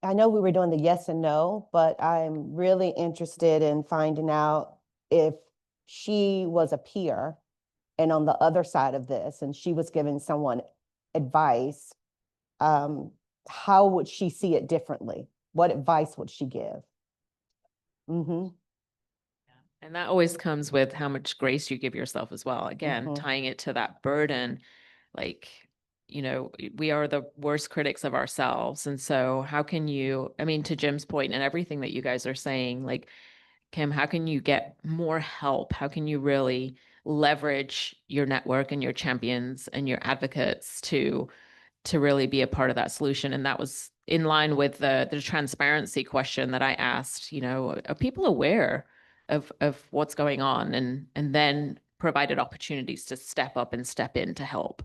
I know we were doing the yes and no, but I'm really interested in finding out if she was a peer and on the other side of this, and she was giving someone advice, how would she see it differently? What advice would she give? Mm-hmm. And that always comes with how much grace you give yourself as well. Again, tying it to that burden, like, you know, we are the worst critics of ourselves. And so how can you, I mean, to Jim's point and everything that you guys are saying, like, Kim, how can you get more help? How can you really leverage your network and your champions and your advocates to really be a part of that solution? And that was in line with the transparency question that I asked, you know, are people aware of what's going on, and then provided opportunities to step up and step in to help?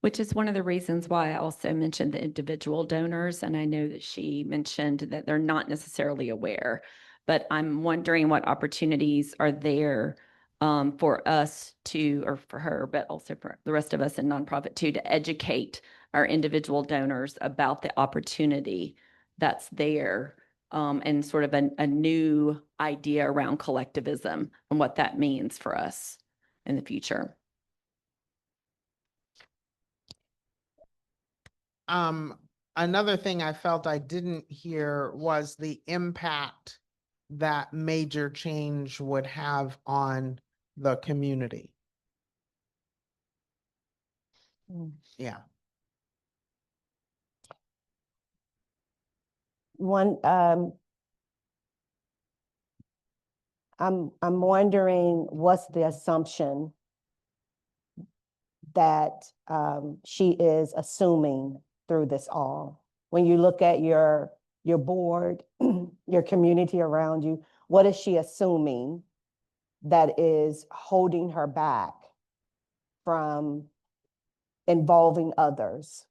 Which is one of the reasons why I also mentioned the individual donors. And I know that she mentioned that they're not necessarily aware, but I'm wondering what opportunities are there for us to, or for her, but also for the rest of us in nonprofit too, to educate our individual donors about the opportunity that's there, and sort of a new idea around collectivism and what that means for us in the future. Another thing I felt I didn't hear was the impact that major change would have on the community. Yeah. One, I'm wondering what's the assumption that she is assuming through this all? When you look at your board, your community around you, what is she assuming that is holding her back from involving others?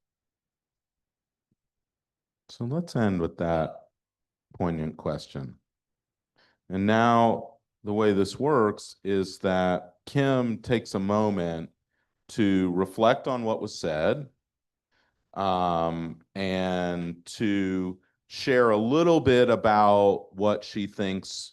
So let's end with that poignant question. And now the way this works is that Kim takes a moment to reflect on what was said, and to share a little bit about what she thinks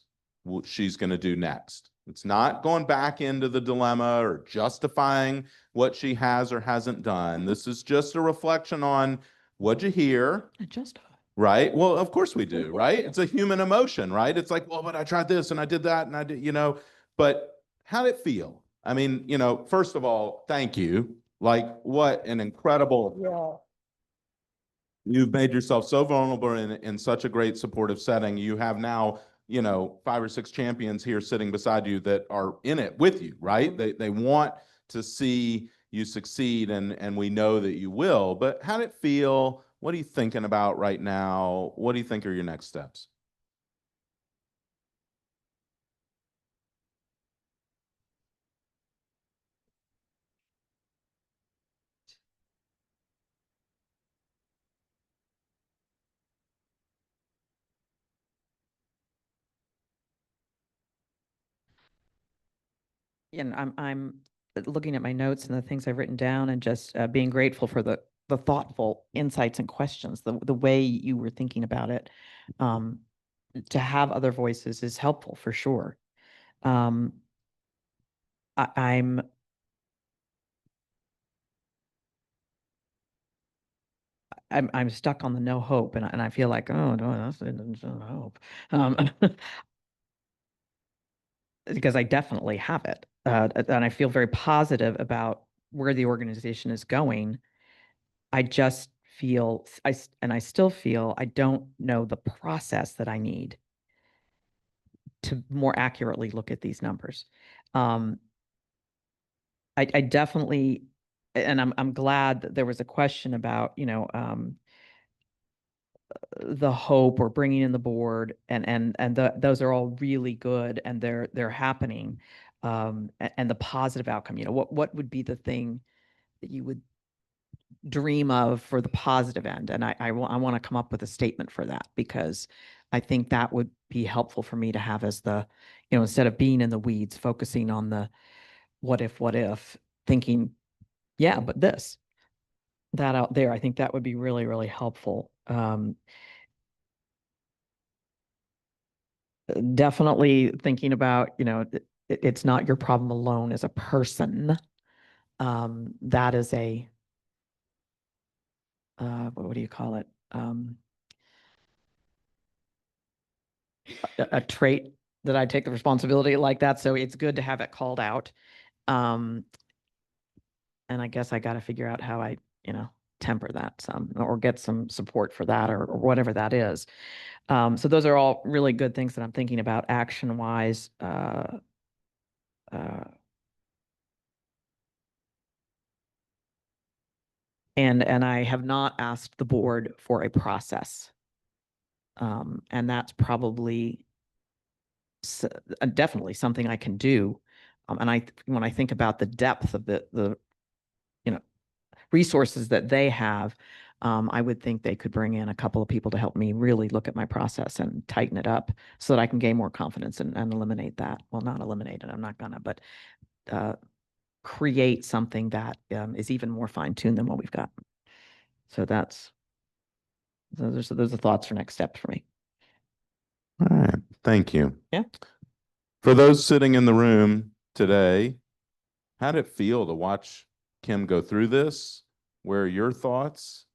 she's going to do next. It's not going back into the dilemma or justifying what she has or hasn't done. This is just a reflection on what'd you hear? Justify. Right? Well, of course we do, right? It's a human emotion, right? It's like, well, but I tried this and I did that and I did, you know, but how'd it feel? I mean, you know, first of all, thank you. Like, what an incredible, you've made yourself so vulnerable in such a great supportive setting. You have now, you know, 5 or 6 champions here sitting beside you that are in it with you, right? They want to see you succeed, and we know that you will. But how'd it feel? What are you thinking about right now? What do you think are your next steps? And I'm looking at my notes and the things I've written down, and just being grateful for the thoughtful insights and questions, the way you were thinking about it. To have other voices is helpful for sure. I'm stuck on the no hope, and I feel like, oh no, that's no hope. Because I definitely have it, and I feel very positive about where the organization is going. I just feel, I still feel I don't know the process that I need to more accurately look at these numbers. I definitely, and I'm glad that there was a question about, you know, the hope or bringing in the board, and those are all really good, and they're happening, and the positive outcome. You know, what would be the thing that you would dream of for the positive end? And I want to come up with a statement for that, because I think that would be helpful for me to have as the, you know, instead of being in the weeds, focusing on the what if, thinking, yeah, but this, that out there. I think that would be really, really helpful. Definitely thinking about, you know, it's not your problem alone as a person. That is a, what do you call it? A trait that I take the responsibility like that. So it's good to have it called out. And I guess I got to figure out how I, you know, temper that some or get some support for that or whatever that is. So those are all really good things that I'm thinking about action wise. And I have not asked the board for a process. And that's probably definitely something I can do. And when I think about the depth of the resources that they have, I would think they could bring in a couple of people to help me really look at my process and tighten it up so that I can gain more confidence and eliminate that. Well, not eliminate it, I'm not gonna, but create something that is even more fine-tuned than what we've got. So those are the thoughts for next steps for me. All right, thank you. Yeah. For those sitting in the room today, how did it feel to watch Kim go through this? Where are your thoughts?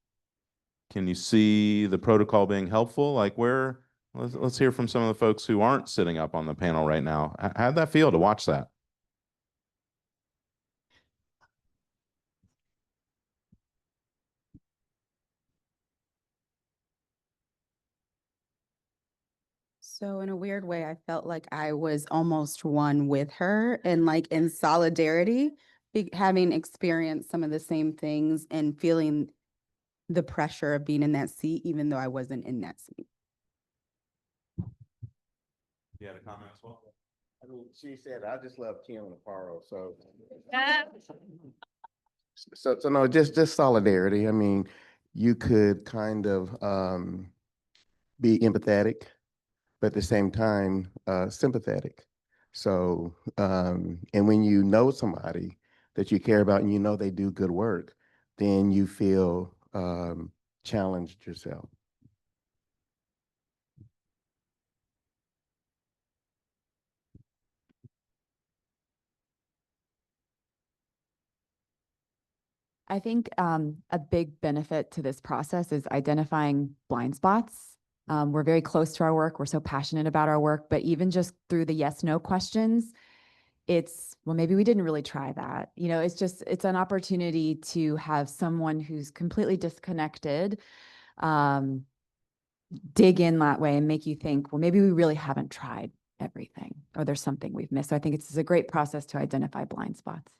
Can you see the protocol being helpful? Let's hear from some of the folks who aren't sitting up on the panel right now. How'd that feel to watch that? So in a weird way, I felt like I was almost one with her and like in solidarity, having experienced some of the same things and feeling the pressure of being in that seat, even though I wasn't in that seat. You had a comment as well? I mean, she said, I just love Kim Naparo, so. So no, just solidarity. I mean, you could kind of be empathetic, but at the same time, sympathetic. So, and when you know somebody that you care about and you know they do good work, then you feel challenged yourself. I think a big benefit to this process is identifying blind spots. We're very close to our work. We're so passionate about our work, but even just through the yes, no questions, well, maybe we didn't really try that. It's an opportunity to have someone who's completely disconnected dig in that way and make you think, well, maybe we really haven't tried everything or there's something we've missed. So I think it's a great process to identify blind spots.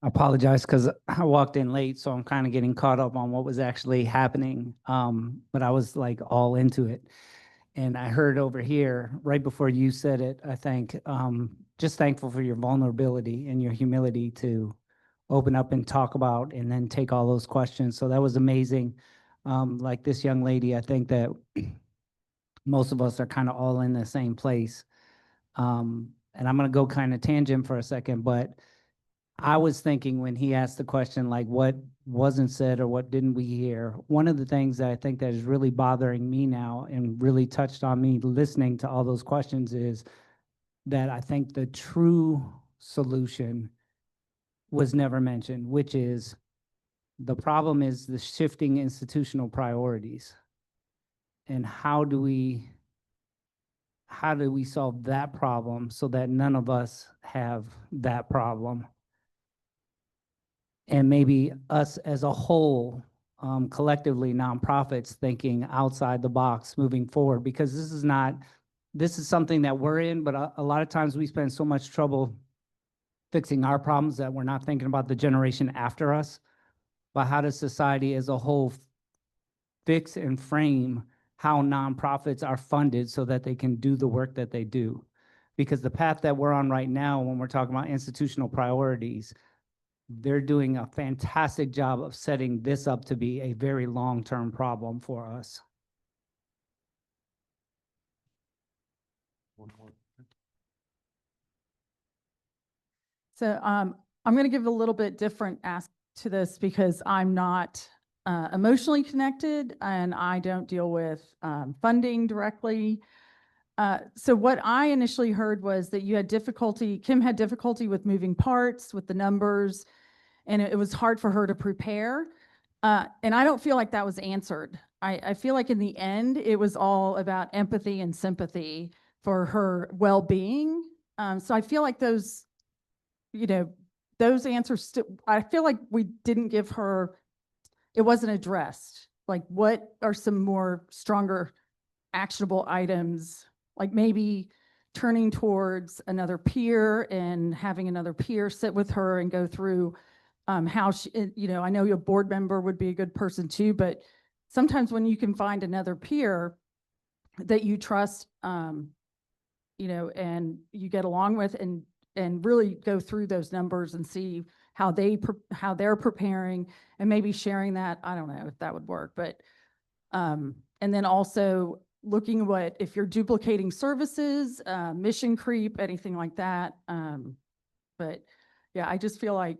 I apologize because I walked in late, so I'm kind of getting caught up on what was actually happening. But I was like all into it. And I heard over here, right before you said it, I think, just thankful for your vulnerability and your humility to open up and talk about and then take all those questions. So that was amazing. Like this young lady, I think that most of us are kind of all in the same place. And I'm going to go kind of tangent for a second, but I was thinking when he asked the question, like what wasn't said or what didn't we hear, one of the things that I think that is really bothering me now and really touched on me listening to all those questions is that I think the true solution was never mentioned, which is the problem is the shifting institutional priorities. And how do we solve that problem so that none of us have that problem? And maybe us as a whole, collectively nonprofits thinking outside the box moving forward, because this is something that we're in, but a lot of times we spend so much trouble fixing our problems that we're not thinking about the generation after us. But how does society as a whole fix and frame how nonprofits are funded so that they can do the work that they do? Because the path that we're on right now, when we're talking about institutional priorities, they're doing a fantastic job of setting this up to be a very long-term problem for us. So I'm going to give a little bit different ask to this because I'm not emotionally connected and I don't deal with funding directly. So what I initially heard was that Kim had difficulty with moving parts, with the numbers, and it was hard for her to prepare. And I don't feel like that was answered. I feel like in the end, it was all about empathy and sympathy for her well-being. So I feel like those, those answers, I feel like we didn't give her, it wasn't addressed. Like, what are some more stronger actionable items? Like maybe turning towards another peer and having another peer sit with her and go through how she, I know your board member would be a good person too, but sometimes when you can find another peer that you trust, and you get along with and really go through those numbers and see how they're preparing and maybe sharing that. I don't know if that would work, but, and then also looking at what, if you're duplicating services, mission creep, anything like that. But yeah, I just feel like,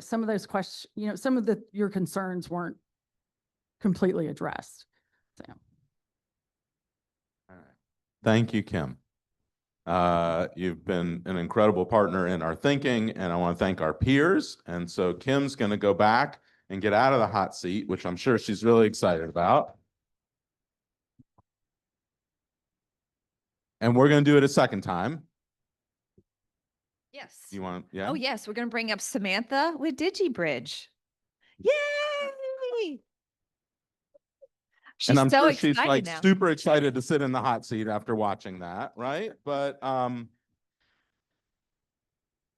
some of those questions, some of your concerns weren't completely addressed. So. All right. Thank you, Kim. You've been an incredible partner in our thinking, and I want to thank our peers. And so Kim's going to go back and get out of the hot seat, which I'm sure she's really excited about. And we're going to do it a second time. Yes. You want, yeah? Oh, yes. We're going to bring up Samantha with DigiBridge. Yay! She's And I'm so sure excited she's like now. super excited to sit in the hot seat after watching that, right? But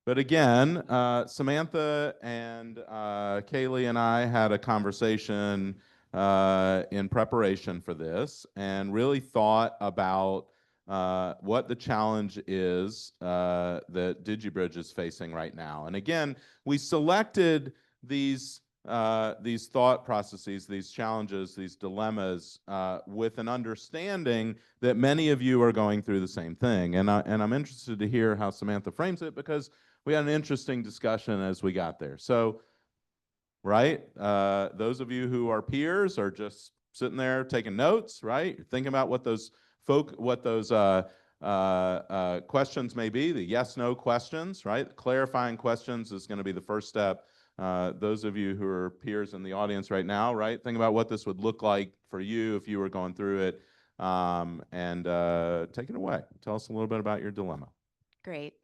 again, Samantha and Kaylee and I had a conversation in preparation for this and really thought about what the challenge is that DigiBridge is facing right now. And again, we selected these thought processes, these challenges, these dilemmas with an understanding that many of you are going through the same thing. And I'm interested to hear how Samantha frames it, because we had an interesting discussion as we got there. So, right, those of you who are peers are just sitting there taking notes, right? You're thinking about what those questions may be, the yes/no questions, right? Clarifying questions is going to be the first step. Those of you who are peers in the audience right now, right? Think about what this would look like for you if you were going through it, and take it away. Tell us a little bit about your dilemma. Great.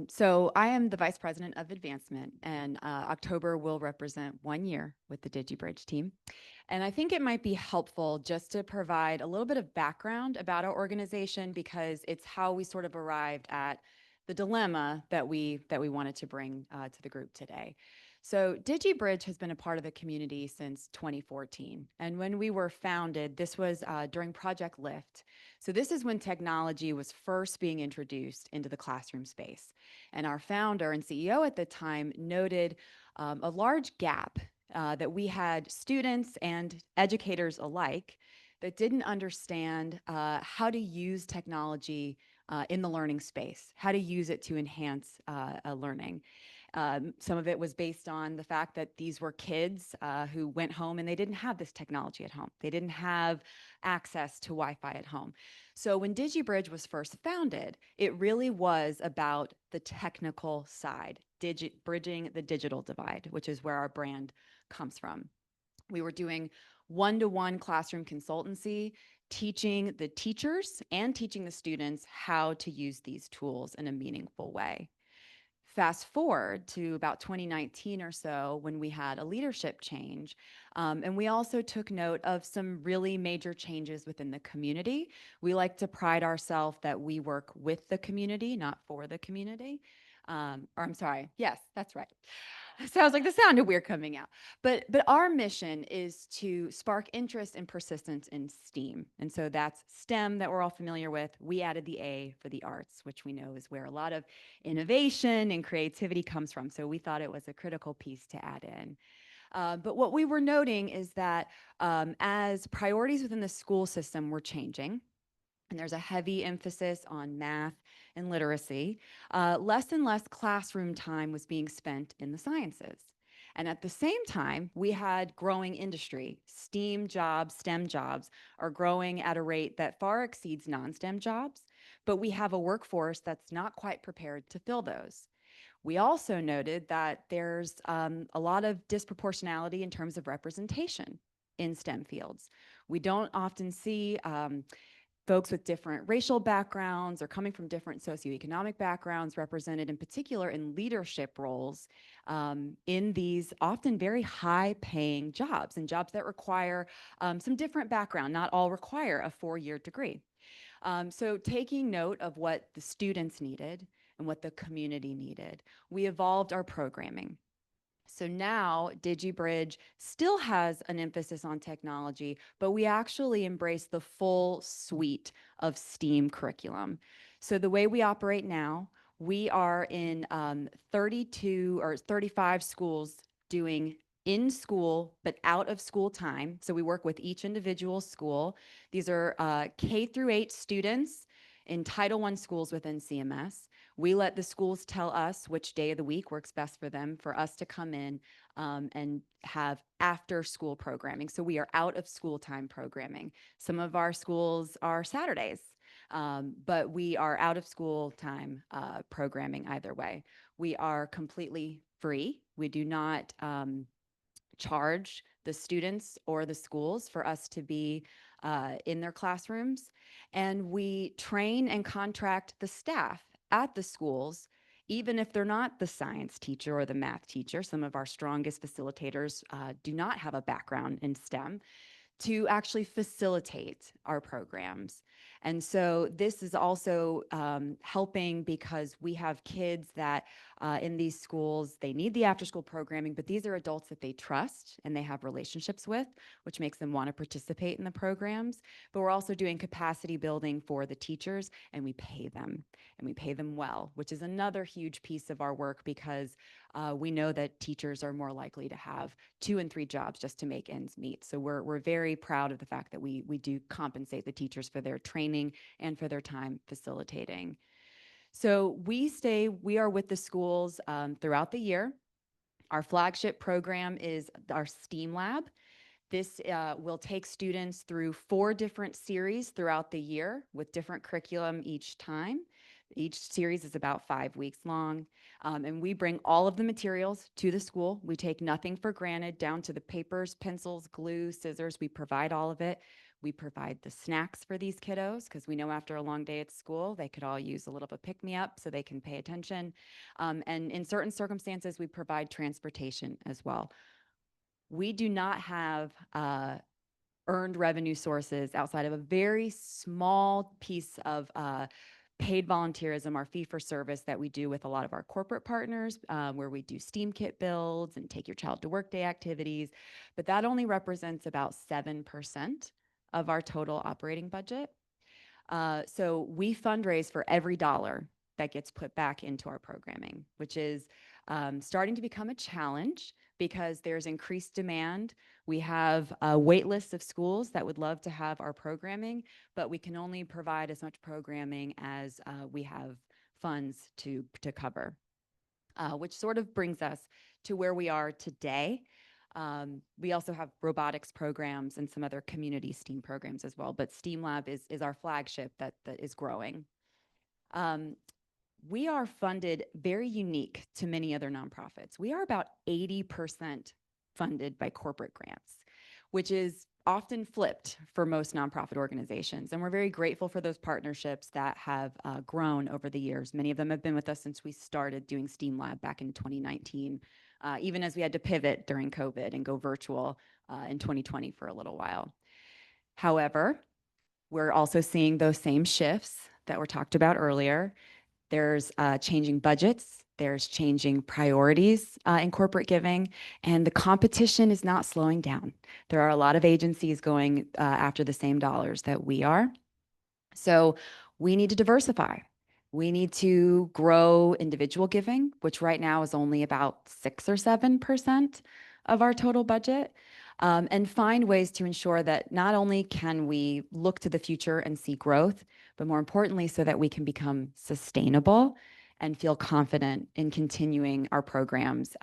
So I am the Vice President of Advancement, and October will represent 1 year with the DigiBridge team. And I think it might be helpful just to provide a little bit of background about our organization, because it's how we sort of arrived at the dilemma that we wanted to bring to the group today. So DigiBridge has been a part of the community since 2014. And when we were founded, this was during Project Lift. So this is when technology was first being introduced into the classroom space. And our founder and CEO at the time noted a large gap that we had students and educators alike that didn't understand how to use technology in the learning space, how to use it to enhance learning. Some of it was based on the fact that these were kids who went home and they didn't have this technology at home. They didn't have access to Wi-Fi at home. So when DigiBridge was first founded, it really was about the technical side, bridging the digital divide, which is where our brand comes from. We were doing one-to-one classroom consultancy, teaching the teachers and teaching the students how to use these tools in a meaningful way. Fast forward to about 2019 or so, when we had a leadership change, and we also took note of some really major changes within the community. We like to pride ourselves that we work with the community, not for the community. Or I'm sorry, yes, that's right. Sounds like the sounded weird coming out. But our mission is to spark interest and persistence in STEAM. And so that's STEM that we're all familiar with. We added the A for the arts, which we know is where a lot of innovation and creativity comes from. So we thought it was a critical piece to add in. But what we were noting is that as priorities within the school system were changing, and there's a heavy emphasis on math and literacy, less and less classroom time was being spent in the sciences. And at the same time, we had growing industry. STEAM jobs, STEM jobs are growing at a rate that far exceeds non-STEM jobs, but we have a workforce that's not quite prepared to fill those. We also noted that there's a lot of disproportionality in terms of representation in STEM fields. We don't often see folks with different racial backgrounds or coming from different socioeconomic backgrounds represented in particular in leadership roles in these often very high paying jobs and jobs that require some different background. Not all require a 4-year degree. So taking note of what the students needed and what the community needed, we evolved our programming. So now DigiBridge still has an emphasis on technology, but we actually embrace the full suite of STEAM curriculum. So the way we operate now, we are in 32 or 35 schools doing in school, but out of school time. So we work with each individual school. These are K through 8 students in Title I schools within CMS. We let the schools tell us which day of the week works best for them, for us to come in and have after school programming. So we are out of school time programming. Some of our schools are Saturdays, but we are out of school time programming either way. We are completely free. We do not charge the students or the schools for us to be in their classrooms. And we train and contract the staff at the schools, even if they're not the science teacher or the math teacher. Some of our strongest facilitators do not have a background in STEM, to actually facilitate our programs. And so this is also helping because we have kids that in these schools, they need the after school programming, but these are adults that they trust and they have relationships with, which makes them want to participate in the programs. But we're also doing capacity building for the teachers, and we pay them well, which is another huge piece of our work because we know that teachers are more likely to have 2 and 3 jobs just to make ends meet. So we're very proud of the fact that we do compensate the teachers for their training and for their time facilitating. So we are with the schools throughout the year. Our flagship program is our STEAM Lab. This will take students through 4 different series throughout the year with different curriculum each time. Each series is about 5 weeks long, and we bring all of the materials to the school. We take nothing for granted, down to the papers, pencils, glue, scissors. We provide all of it. We provide the snacks for these kiddos because we know after a long day at school, they could all use a little bit of pick-me-up so they can pay attention. And in certain circumstances, we provide transportation as well. We do not have earned revenue sources outside of a very small piece of paid volunteerism, our fee for service that we do with a lot of our corporate partners, where we do STEAM kit builds and take your child to work day activities. But that only represents about 7% of our total operating budget. So we fundraise for every dollar that gets put back into our programming, which is starting to become a challenge because there's increased demand. We have a wait list of schools that would love to have our programming, but we can only provide as much programming as we have funds to cover, which sort of brings us to where we are today. We also have robotics programs and some other community STEAM programs as well, but STEAM Lab is our flagship that is growing. We are funded very unique to many other nonprofits. We are about 80% funded by corporate grants, which is often flipped for most nonprofit organizations. And we're very grateful for those partnerships that have grown over the years. Many of them have been with us since we started doing STEAM Lab back in 2019, even as we had to pivot during COVID and go virtual in 2020 for a little while. However, we're also seeing those same shifts that were talked about earlier. There's changing budgets, there's changing priorities in corporate giving, and the competition is not slowing down. There are a lot of agencies going after the same dollars that we are. So we need to diversify. We need to grow individual giving, which right now is only about 6 or 7% of our total budget, and find ways to ensure that not only can we look to the future and see growth, but more importantly, so that we can become sustainable and feel confident in continuing our programs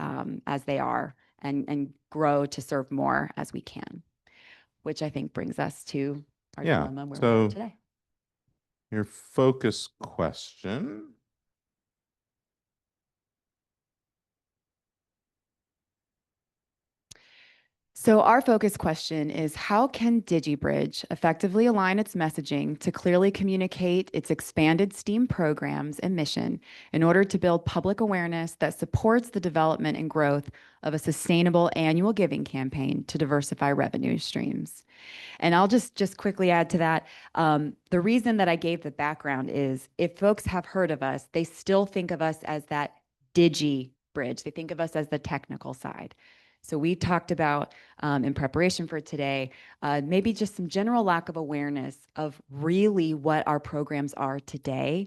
as they are and grow to serve more as we can, which I think brings us to our dilemma where we are today. Your focus question. So our focus question is, how can DigiBridge effectively align its messaging to clearly communicate its expanded STEAM programs and mission in order to build public awareness that supports the development and growth of a sustainable annual giving campaign to diversify revenue streams? And I'll just quickly add to that. The reason that I gave the background is if folks have heard of us, they still think of us as that DigiBridge. They think of us as the technical side. So we talked about in preparation for today, maybe just some general lack of awareness of really what our programs are today,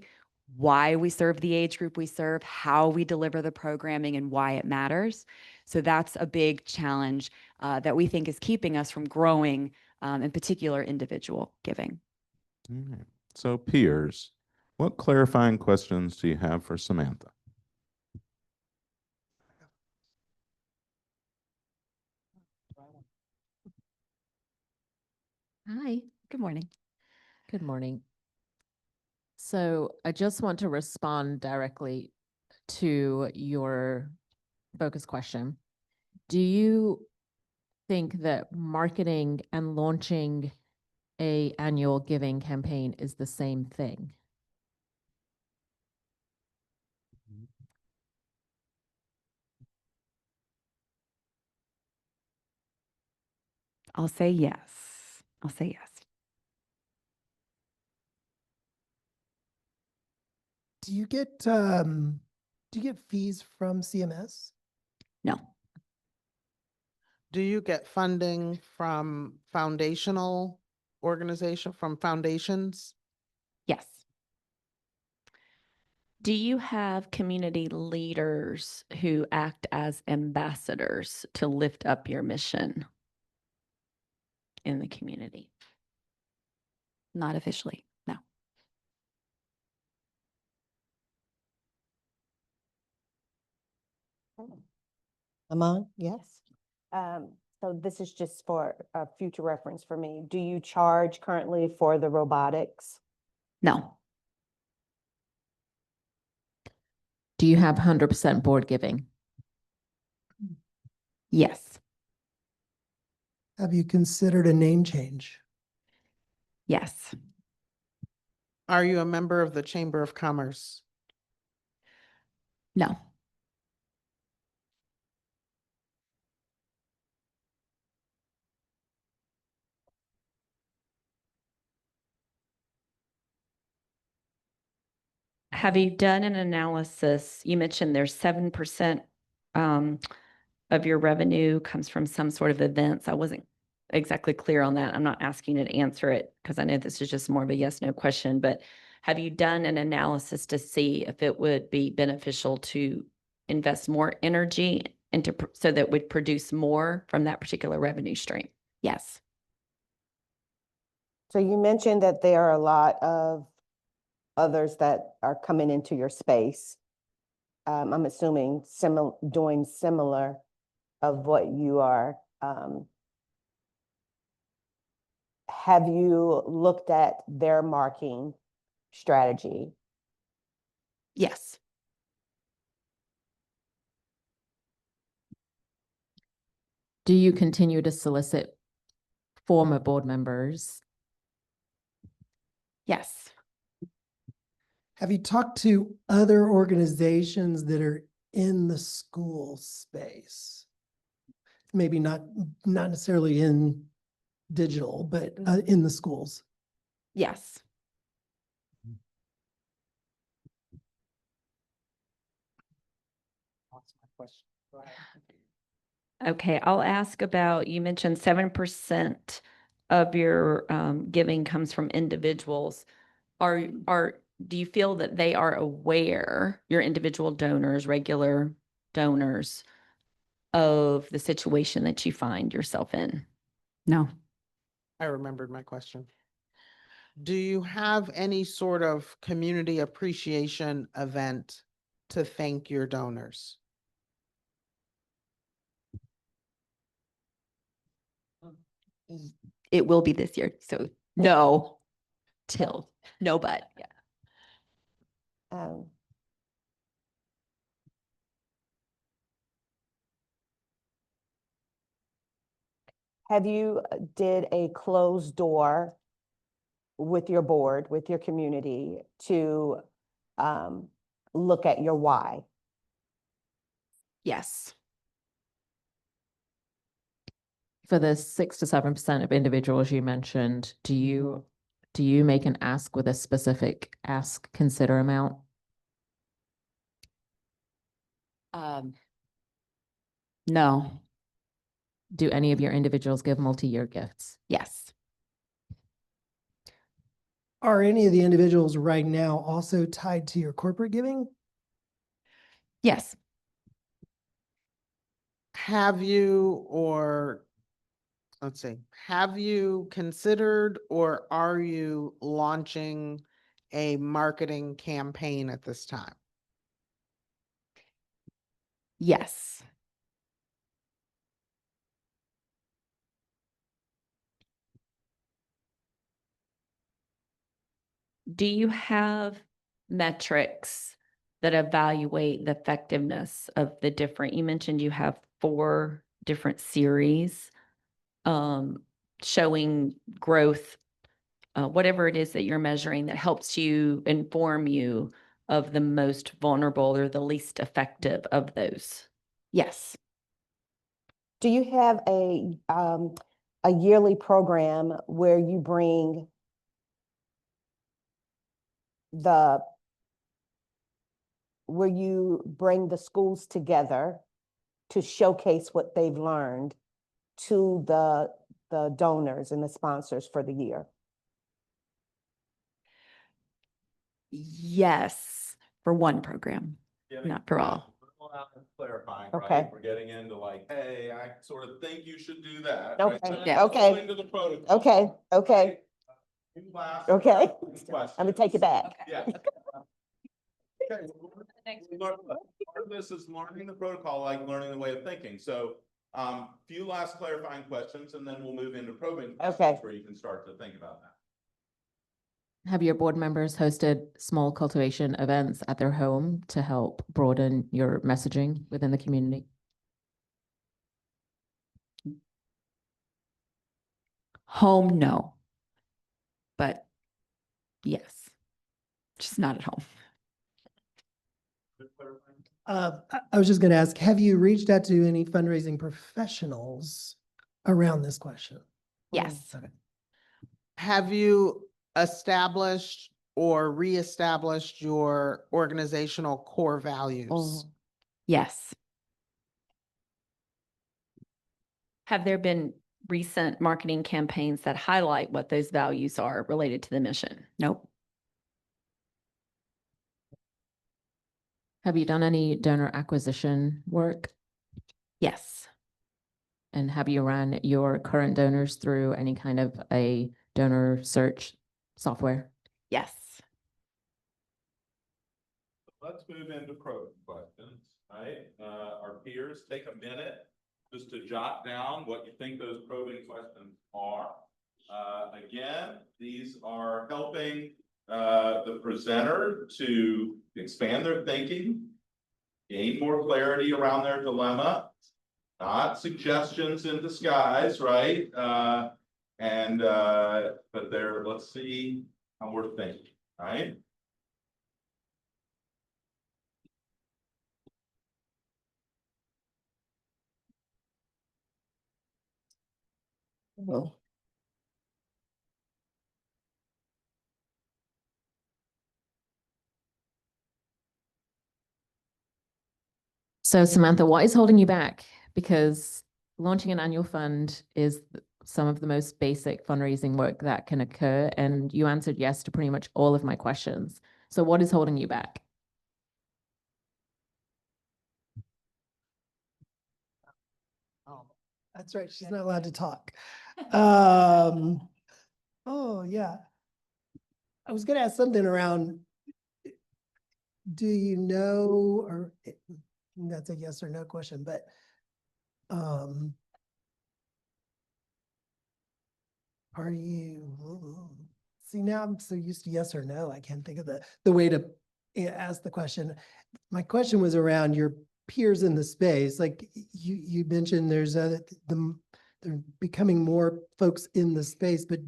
why we serve the age group we serve, how we deliver the programming, and why it matters. So that's a big challenge that we think is keeping us from growing, in particular, individual giving. All right. So peers, what clarifying questions do you have for Samantha? Hi, good morning. Good morning. So I just want to respond directly to your focus question. Do you think that marketing and launching a annual giving campaign is the same thing? I'll say yes. I'll say yes. Do you get fees from CMS? No. Do you get funding from foundational from foundations? Yes. Do you have community leaders who act as ambassadors to lift up your mission in the community? Not officially, no. Aman, yes. So this is just for a future reference for me. Do you charge currently for the robotics? No. Do you have 100% board giving? Yes. Have you considered a name change? Yes. Are you a member of the Chamber of Commerce? No. Have you done an analysis? You mentioned there's 7% of your revenue comes from some sort of events. I wasn't exactly clear on that. I'm not asking you to answer it because I know this is just more of a yes, no question, but have you done an analysis to see if it would be beneficial to invest more energy into so that would produce more from that particular revenue stream? Yes. So you mentioned that there are a lot of others that are coming into your space. I'm assuming doing similar of what you are. Have you looked at their marketing strategy? Yes. Do you continue to solicit former board members? Yes. Have you talked to other organizations that are in the school space? Maybe not necessarily in digital, but in the schools. Yes. Okay, I'll ask about, you mentioned 7% of your giving comes from individuals. Do you feel that they are aware, your individual donors, regular donors, of the situation that you find yourself in? No. I remembered my question. Do you have any sort of community appreciation event to thank your donors? It will be this year, so no, no, but yeah. have you did a closed door with your board, with your community to look at your why? Yes. For the 6 to 7% of individuals you mentioned, do you make an ask with a specific ask consider amount? No. Do any of your individuals give multi-year gifts? Yes. Are any of the individuals right now also tied to your corporate giving? Yes. Have you, have you considered or are you launching a marketing campaign at this time? Yes. Do you have metrics that evaluate the effectiveness of the different, you mentioned you have 4 different series showing growth, whatever it is that you're measuring that helps you inform you of the most vulnerable or the least effective of those? Yes. Do you have a yearly program where you bring the schools together to showcase what they've learned to the donors and the sponsors for the year? Yes, for one program, not for all. Clarifying, Okay. right? We're getting into like, hey, I sort of think you should do that. Okay, right? So yeah. Okay. according to the protocol. Okay, okay, You last okay. questions. I'm gonna take it back. Yeah. Okay. Part of this is learning the protocol, like learning the way of thinking. So few last clarifying questions, and then we'll move into probing questions Okay. where you can start to think about that. Have your board members hosted small cultivation events at their home to help broaden your messaging within the community? Home, no. But yes, just not at home. I was just going to ask, have you reached out to any fundraising professionals around this question? Yes. Okay. Have you established or reestablished your organizational core values? Yes. Have there been recent marketing campaigns that highlight what those values are related to the mission? Nope. Have you done any donor acquisition work? Yes. And have you ran your current donors through any kind of a donor search software? Yes. Let's move into probing questions, right? Our peers, take a minute just to jot down what you think those probing questions are. Again, these are helping the presenter to expand their thinking, gain more clarity around their dilemma, not suggestions in disguise, right? But let's see how we're thinking, right? Oh. So Samantha, what is holding you back? Because launching an annual fund is some of the most basic fundraising work that can occur. And you answered yes to pretty much all of my questions. So what is holding you back? Oh, that's right. She's not allowed to talk. Oh, yeah. I was going to ask something around, do you know, or that's a yes or no question, but are you, see, now I'm so used to yes or no, I can't think of the way to ask the question. My question was around your peers in the space. Like you mentioned, there's the they're becoming more folks in the space, but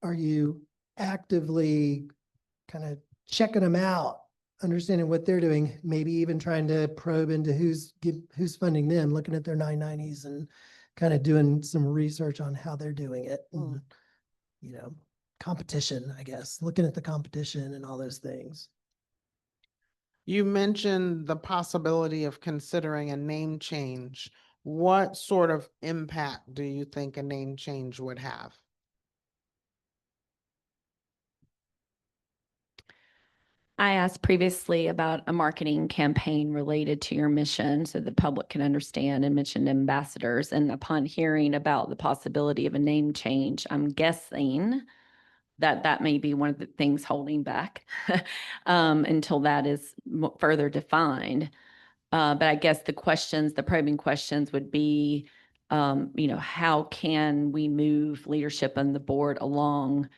are you actively kind of checking them out, understanding what they're doing, maybe even trying to probe into who's funding them, looking at their 990s and kind of doing some research on how they're doing it. And, you know, competition, I guess, looking at the competition and all those things. You mentioned the possibility of considering a name change. What sort of impact do you think a name change would have? I asked previously about a marketing campaign related to your mission so the public can understand, and mentioned ambassadors. And upon hearing about the possibility of a name change, I'm guessing that that may be one of the things holding back until that is further defined. But I guess the probing questions would be, how can we move leadership on the board along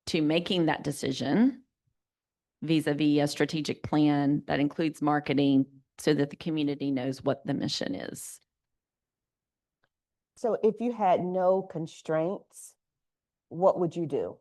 to making that decision vis-a-vis a strategic plan that includes marketing so that the community knows what the mission is. So if you had no constraints, what would you do?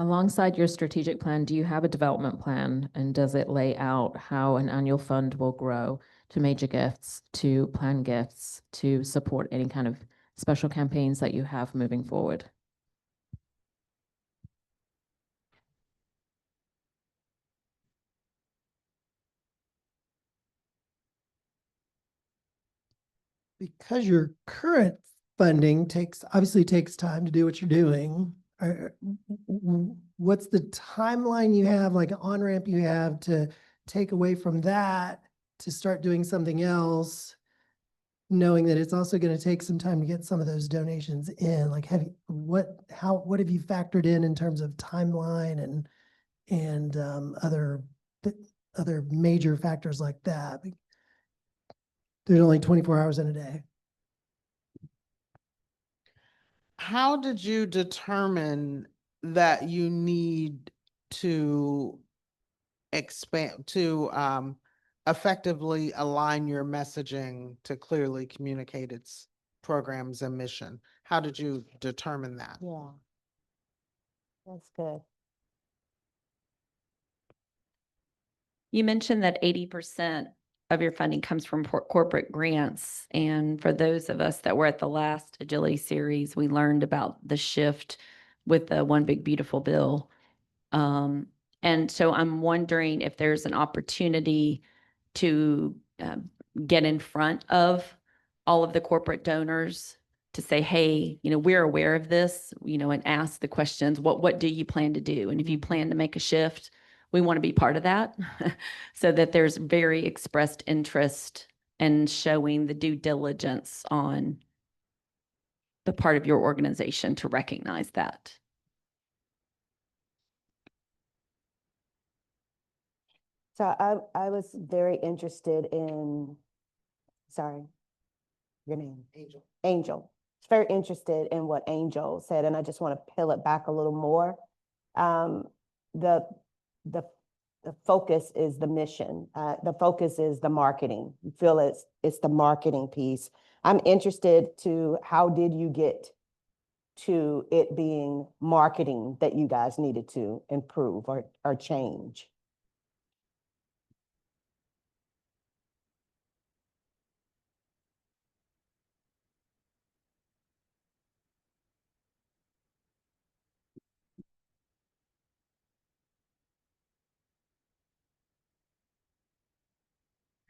Alongside your strategic plan, do you have a development plan, and does it lay out how an annual fund will grow to major gifts, to planned gifts, to support any kind of special campaigns that you have moving forward? Because your current funding obviously takes time to do what you're doing, what's the timeline you have, like an on-ramp you have to take away from that to start doing something else, knowing that it's also going to take some time to get some of those donations in? Like, what have you factored in terms of timeline and other major factors like that? There's only 24 hours in a day. How did you determine that you need to expand, to effectively align your messaging to clearly communicate its programs and mission? How did you determine that? Yeah, that's good. You mentioned that 80% of your funding comes from corporate grants. And for those of us that were at the last Agility series, we learned about the shift with the One Big Beautiful Bill. And so I'm wondering if there's an opportunity to get in front of all of the corporate donors to say, hey, we're aware of this, and ask the questions, what do you plan to do? And if you plan to make a shift, we want to be part of that so that there's very expressed interest and showing the due diligence on the part of your organization to recognize that. So I was very interested in, sorry, your name? Angel. Angel. Very interested in what Angel said, and I just want to peel it back a little more. The focus is the mission. The focus is the marketing. You feel it's the marketing piece. I'm interested to how did you get to it being marketing that you guys needed to improve or change?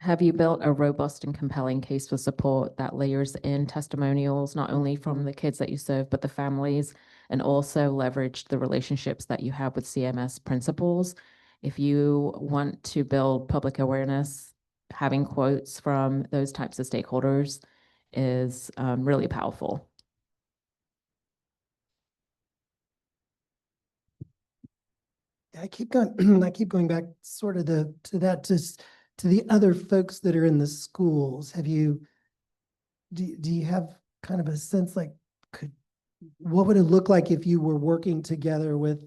Have you built a robust and compelling case for support that layers in testimonials, not only from the kids that you serve, but the families, and also leveraged the relationships that you have with CMS principals? If you want to build public awareness, having quotes from those types of stakeholders is really powerful. I keep going, I keep going back sort of to the other folks that are in the schools. Do you have kind of a sense like, what would it look like if you were working together with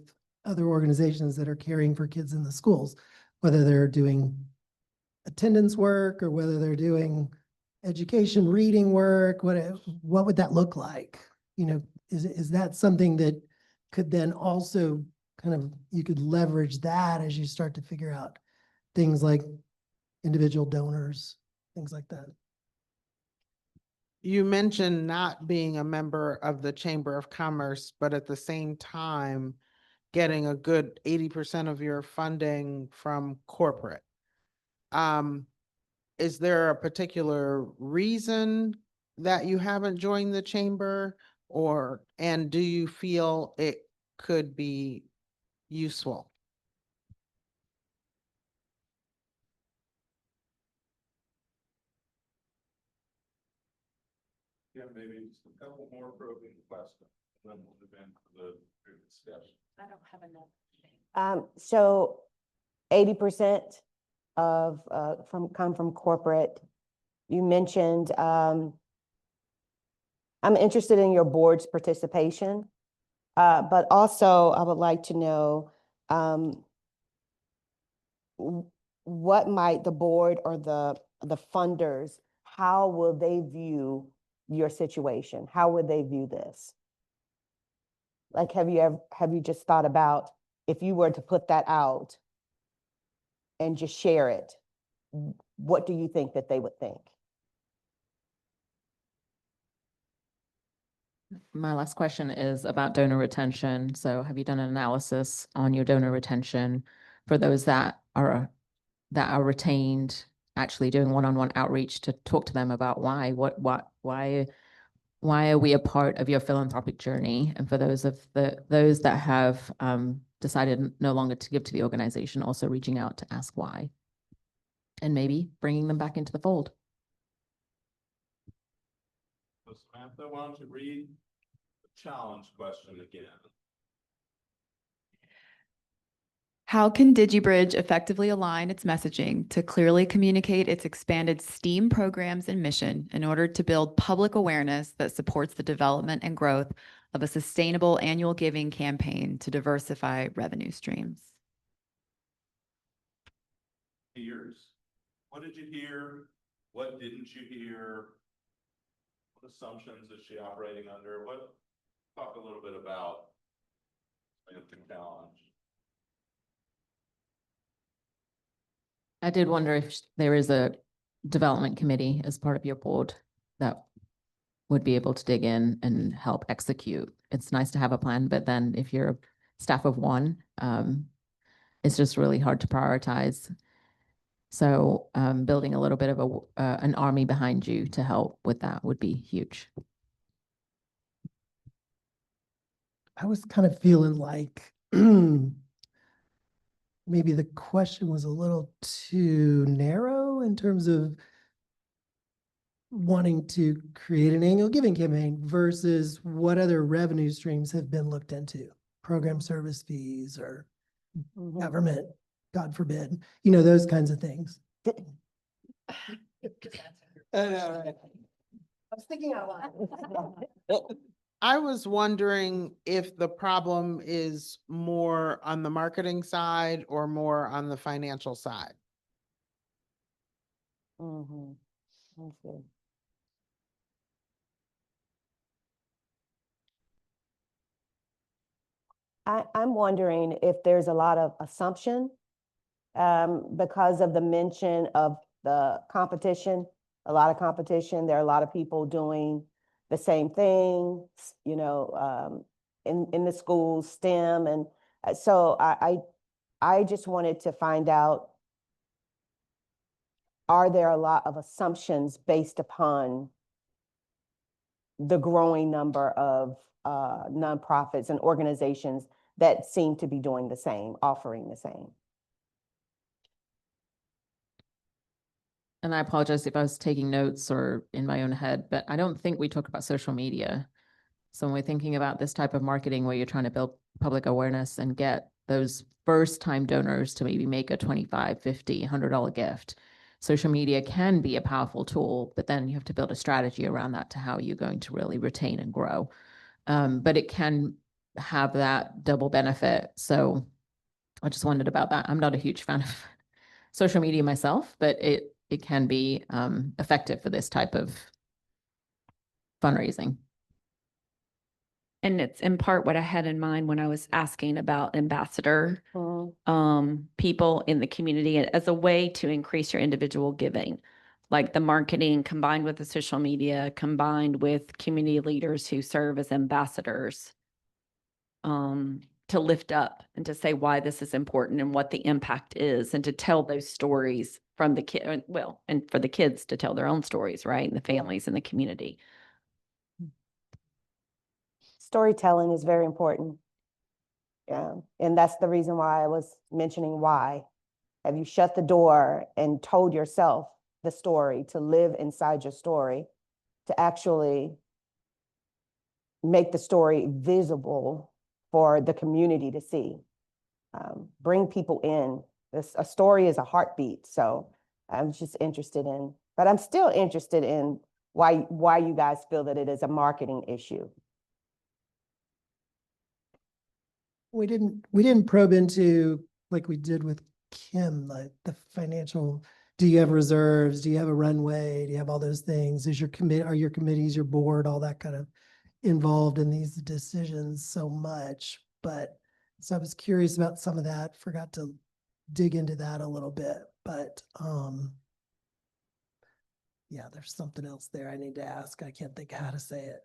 other organizations that are caring for kids in the schools, whether they're doing attendance work or whether they're doing education, reading work, what would that look like? You know, is that something that could then also kind of, you could leverage that as you start to figure out things like individual donors, things like that? You mentioned not being a member of the Chamber of Commerce, but at the same time, getting a good 80% of your funding from corporate. Is there a particular reason that you haven't joined the chamber, and do you feel it could be useful? Yeah, maybe just a couple more probing questions, and then we'll move into the discussion. I don't have enough. So 80% of, come from corporate. You mentioned, I'm interested in your board's participation, but also I would like to know, what might the board or the funders, how will they view your situation? How would they view this? Like, have you just thought about if you were to put that out and just share it, what do you think that they would think? My last question is about donor retention. So have you done an analysis on your donor retention for those that are retained, actually doing one-on-one outreach to talk to them about why are we a part of your philanthropic journey? And for those that have decided no longer to give to the organization, also reaching out to ask why, and maybe bringing them back into the fold. So Samantha, why don't you read the challenge question again? How can DigiBridge effectively align its messaging to clearly communicate its expanded STEAM programs and mission in order to build public awareness that supports the development and growth of a sustainable annual giving campaign to diversify revenue streams? Hears. What did you hear? What didn't you hear? What assumptions is she operating under? Talk a little bit about the challenge. I did wonder if there is a development committee as part of your board that would be able to dig in and help execute. It's nice to have a plan, but then if you're a staff of one, it's just really hard to prioritize. So building a little bit of an army behind you to help with that would be huge. I was kind of feeling like maybe the question was a little too narrow in terms of wanting to create an annual giving campaign versus what other revenue streams have been looked into, program service fees or government, God forbid, those kinds of things. I know, right? I was thinking out loud. I was wondering if the problem is more on the marketing side or more on the financial side. That's good. I'm wondering if there's a lot of assumption because of the mention of the competition, a lot of competition. There are a lot of people doing the same thing, in the schools, STEM. And so I just wanted to find out, are there a lot of assumptions based upon the growing number of nonprofits and organizations that seem to be doing the same, offering the same? And I apologize if I was taking notes or in my own head, but I don't think we talk about social media. So when we're thinking about this type of marketing where you're trying to build public awareness and get those first time donors to maybe make a $25, $50, $100 gift. Social media can be a powerful tool, but then you have to build a strategy around that to how you're going to really retain and grow. But it can have that double benefit. So I just wondered about that. I'm not a huge fan of social media myself, but it can be effective for this type of fundraising. And it's in part what I had in mind when I was asking about ambassador people in the community as a way to increase your individual giving, like the marketing combined with the social media, combined with community leaders who serve as ambassadors, to lift up and to say why this is important and what the impact is, and to tell those stories from the kid, well, and for the kids to tell their own stories, right? And the families and the community. Storytelling is very important. Yeah, and that's the reason why I was mentioning why. Have you shut the door and told yourself the story, to live inside your story, to actually make the story visible for the community to see? Bring people in. A story is a heartbeat. So I'm just interested in, but I'm still interested in why you guys feel that it is a marketing issue. We didn't probe into, like we did with Kim, like the financial, do you have reserves? Do you have a runway? Do you have all those things? Are your committees, your board, all that kind of involved in these decisions so much? But so I was curious about some of that, forgot to dig into that a little bit, but yeah, there's something else there I need to ask. I can't think how to say it.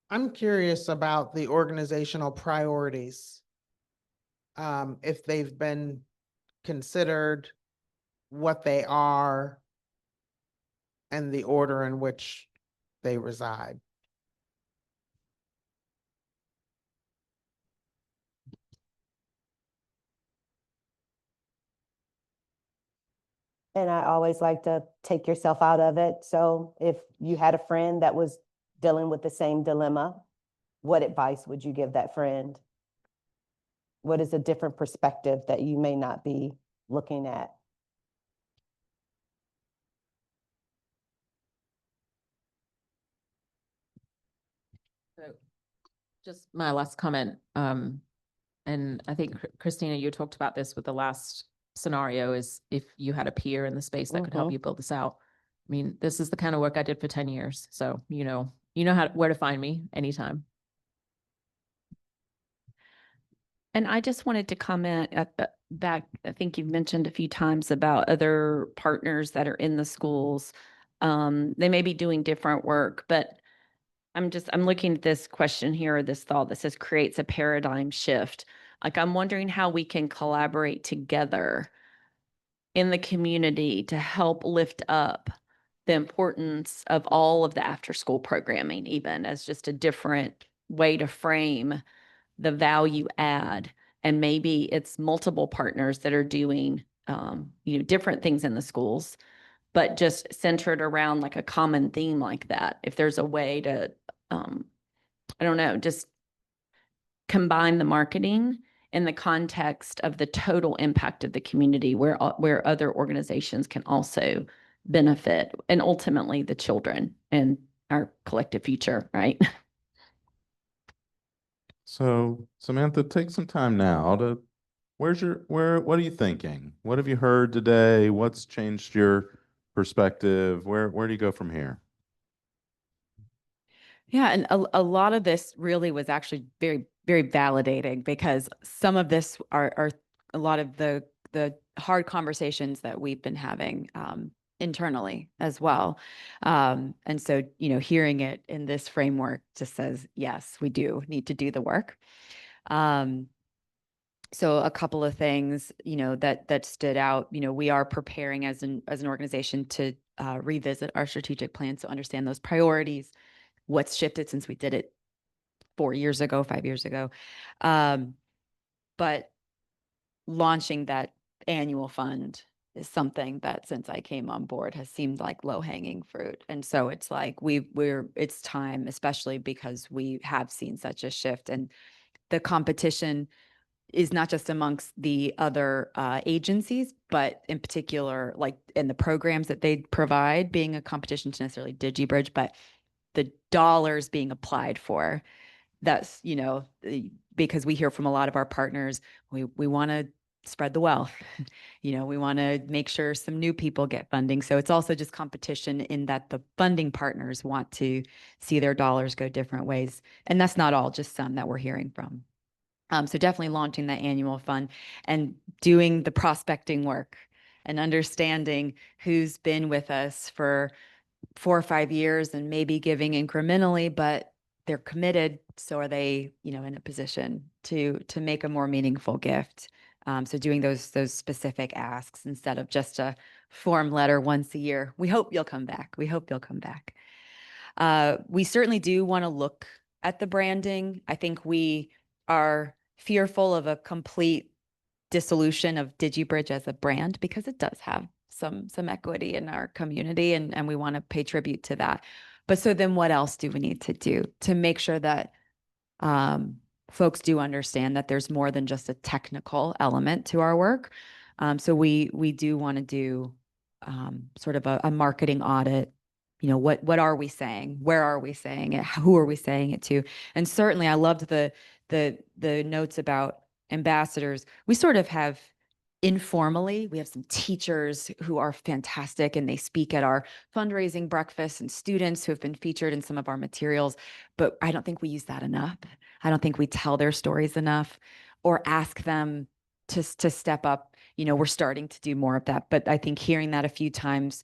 I'm curious about the organizational priorities. If they've been considered, what they are, and the order in which they reside. And I always like to take yourself out of it. So if you had a friend that was dealing with the same dilemma, what advice would you give that friend? What is a different perspective that you may not be looking at? So just my last comment, and I think Christina, you talked about this with the last scenario, is if you had a peer in the space that could help you build this out. I mean, this is the kind of work I did for 10 years. So, you know where to find me anytime. And I just wanted to comment back, I think you've mentioned a few times about other partners that are in the schools. They may be doing different work, but I'm looking at this question here, or this thought that says creates a paradigm shift. Like, I'm wondering how we can collaborate together in the community to help lift up the importance of all of the after-school programming, even as just a different way to frame the value add. And maybe it's multiple partners that are doing, different things in the schools, but just centered around like a common theme like that. If there's a way to, I don't know, just combine the marketing in the context of the total impact of the community, where other organizations can also benefit, and ultimately the children and our collective future, right? So Samantha, take some time now to, what are you thinking? What have you heard today? What's changed your perspective? Where do you go from here? Yeah, and a lot of this really was actually very, very validating, because some of this are a lot of the hard conversations that we've been having internally as well. And so, hearing it in this framework just says, yes, we do need to do the work. So a couple of things, that stood out. We are preparing as an organization to revisit our strategic plan, so understand those priorities, what's shifted since we did it 4 years ago, 5 years ago. But launching that annual fund is something that, since I came on board, has seemed like low-hanging fruit. And so it's like it's time, especially because we have seen such a shift, and the competition is not just amongst the other agencies, but in particular, like in the programs that they provide, being a competition to necessarily DigiBridge, but the dollars being applied for. That's, because we hear from a lot of our partners, we want to spread the wealth. We want to make sure some new people get funding. So it's also just competition in that the funding partners want to see their dollars go different ways. And that's not all, just some that we're hearing from. So definitely launching that annual fund and doing the prospecting work and understanding who's been with us for 4 or 5 years and maybe giving incrementally, but they're committed. So are they, in a position to make a more meaningful gift? So doing those specific asks instead of just a form letter once a year. We hope you'll come back. We hope you'll come back. We certainly do want to look at the branding. I think we are fearful of a complete dissolution of DigiBridge as a brand because it does have some equity in our community, and we want to pay tribute to that. But so then what else do we need to do to make sure that folks do understand that there's more than just a technical element to our work? So we do want to do sort of a marketing audit. What are we saying? Where are we saying it? Who are we saying it to? And certainly I loved the notes about ambassadors. We sort of have informally, we have some teachers who are fantastic and they speak at our fundraising breakfast, and students who have been featured in some of our materials, but I don't think we use that enough. I don't think we tell their stories enough or ask them to step up. We're starting to do more of that, but I think hearing that a few times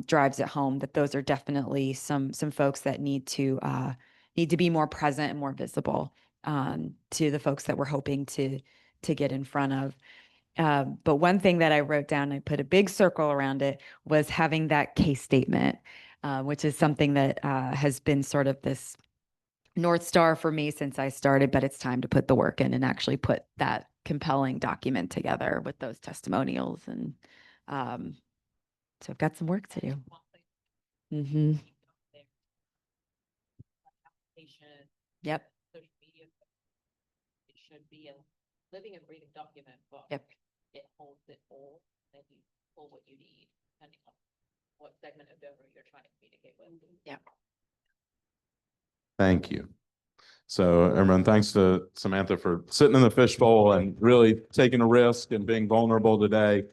drives it home that those are definitely some folks that need to be more present and more visible to the folks that we're hoping to get in front of. But one thing that I wrote down, I put a big circle around it, was having that case statement, which is something that has been sort of this North Star for me since I started, but it's time to put the work in and actually put that compelling document together with those testimonials. And so I've got some work to do. Mm-hmm. Yep. Social media, it should be a living and breathing document, but Yep. it holds it all. Then you pull what you need, depending on what segment of donor you're trying to communicate with. Yep. Thank you. So everyone, thanks to Samantha for sitting in the fishbowl and really taking a risk and being vulnerable today.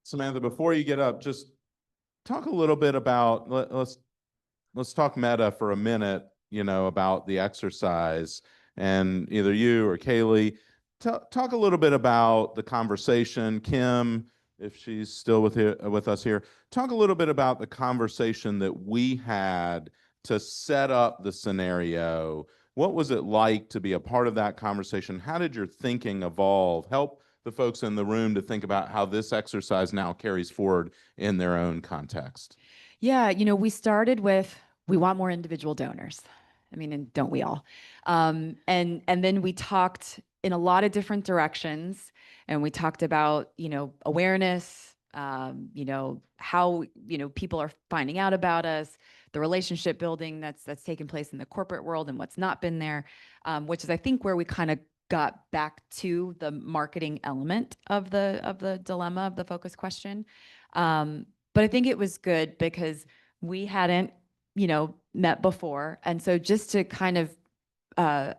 Samantha, before you get up, just talk a little bit about, let's talk meta for a minute, about the exercise, and either you or Kaylee, talk a little bit about the conversation. Kim, if she's still with us here, talk a little bit about the conversation that we had to set up the scenario. What was it like to be a part of that conversation? How did your thinking evolve? Help the folks in the room to think about how this exercise now carries forward in their own context. Yeah, we started with, we want more individual donors. I mean, and don't we all? And then we talked in a lot of different directions, and we talked about, awareness, how, people are finding out about us, the relationship building that's taken place in the corporate world and what's not been there, which is, I think, where we kind of got back to the marketing element of the dilemma of the focus question. But I think it was good because we hadn't, met before. And so just to kind of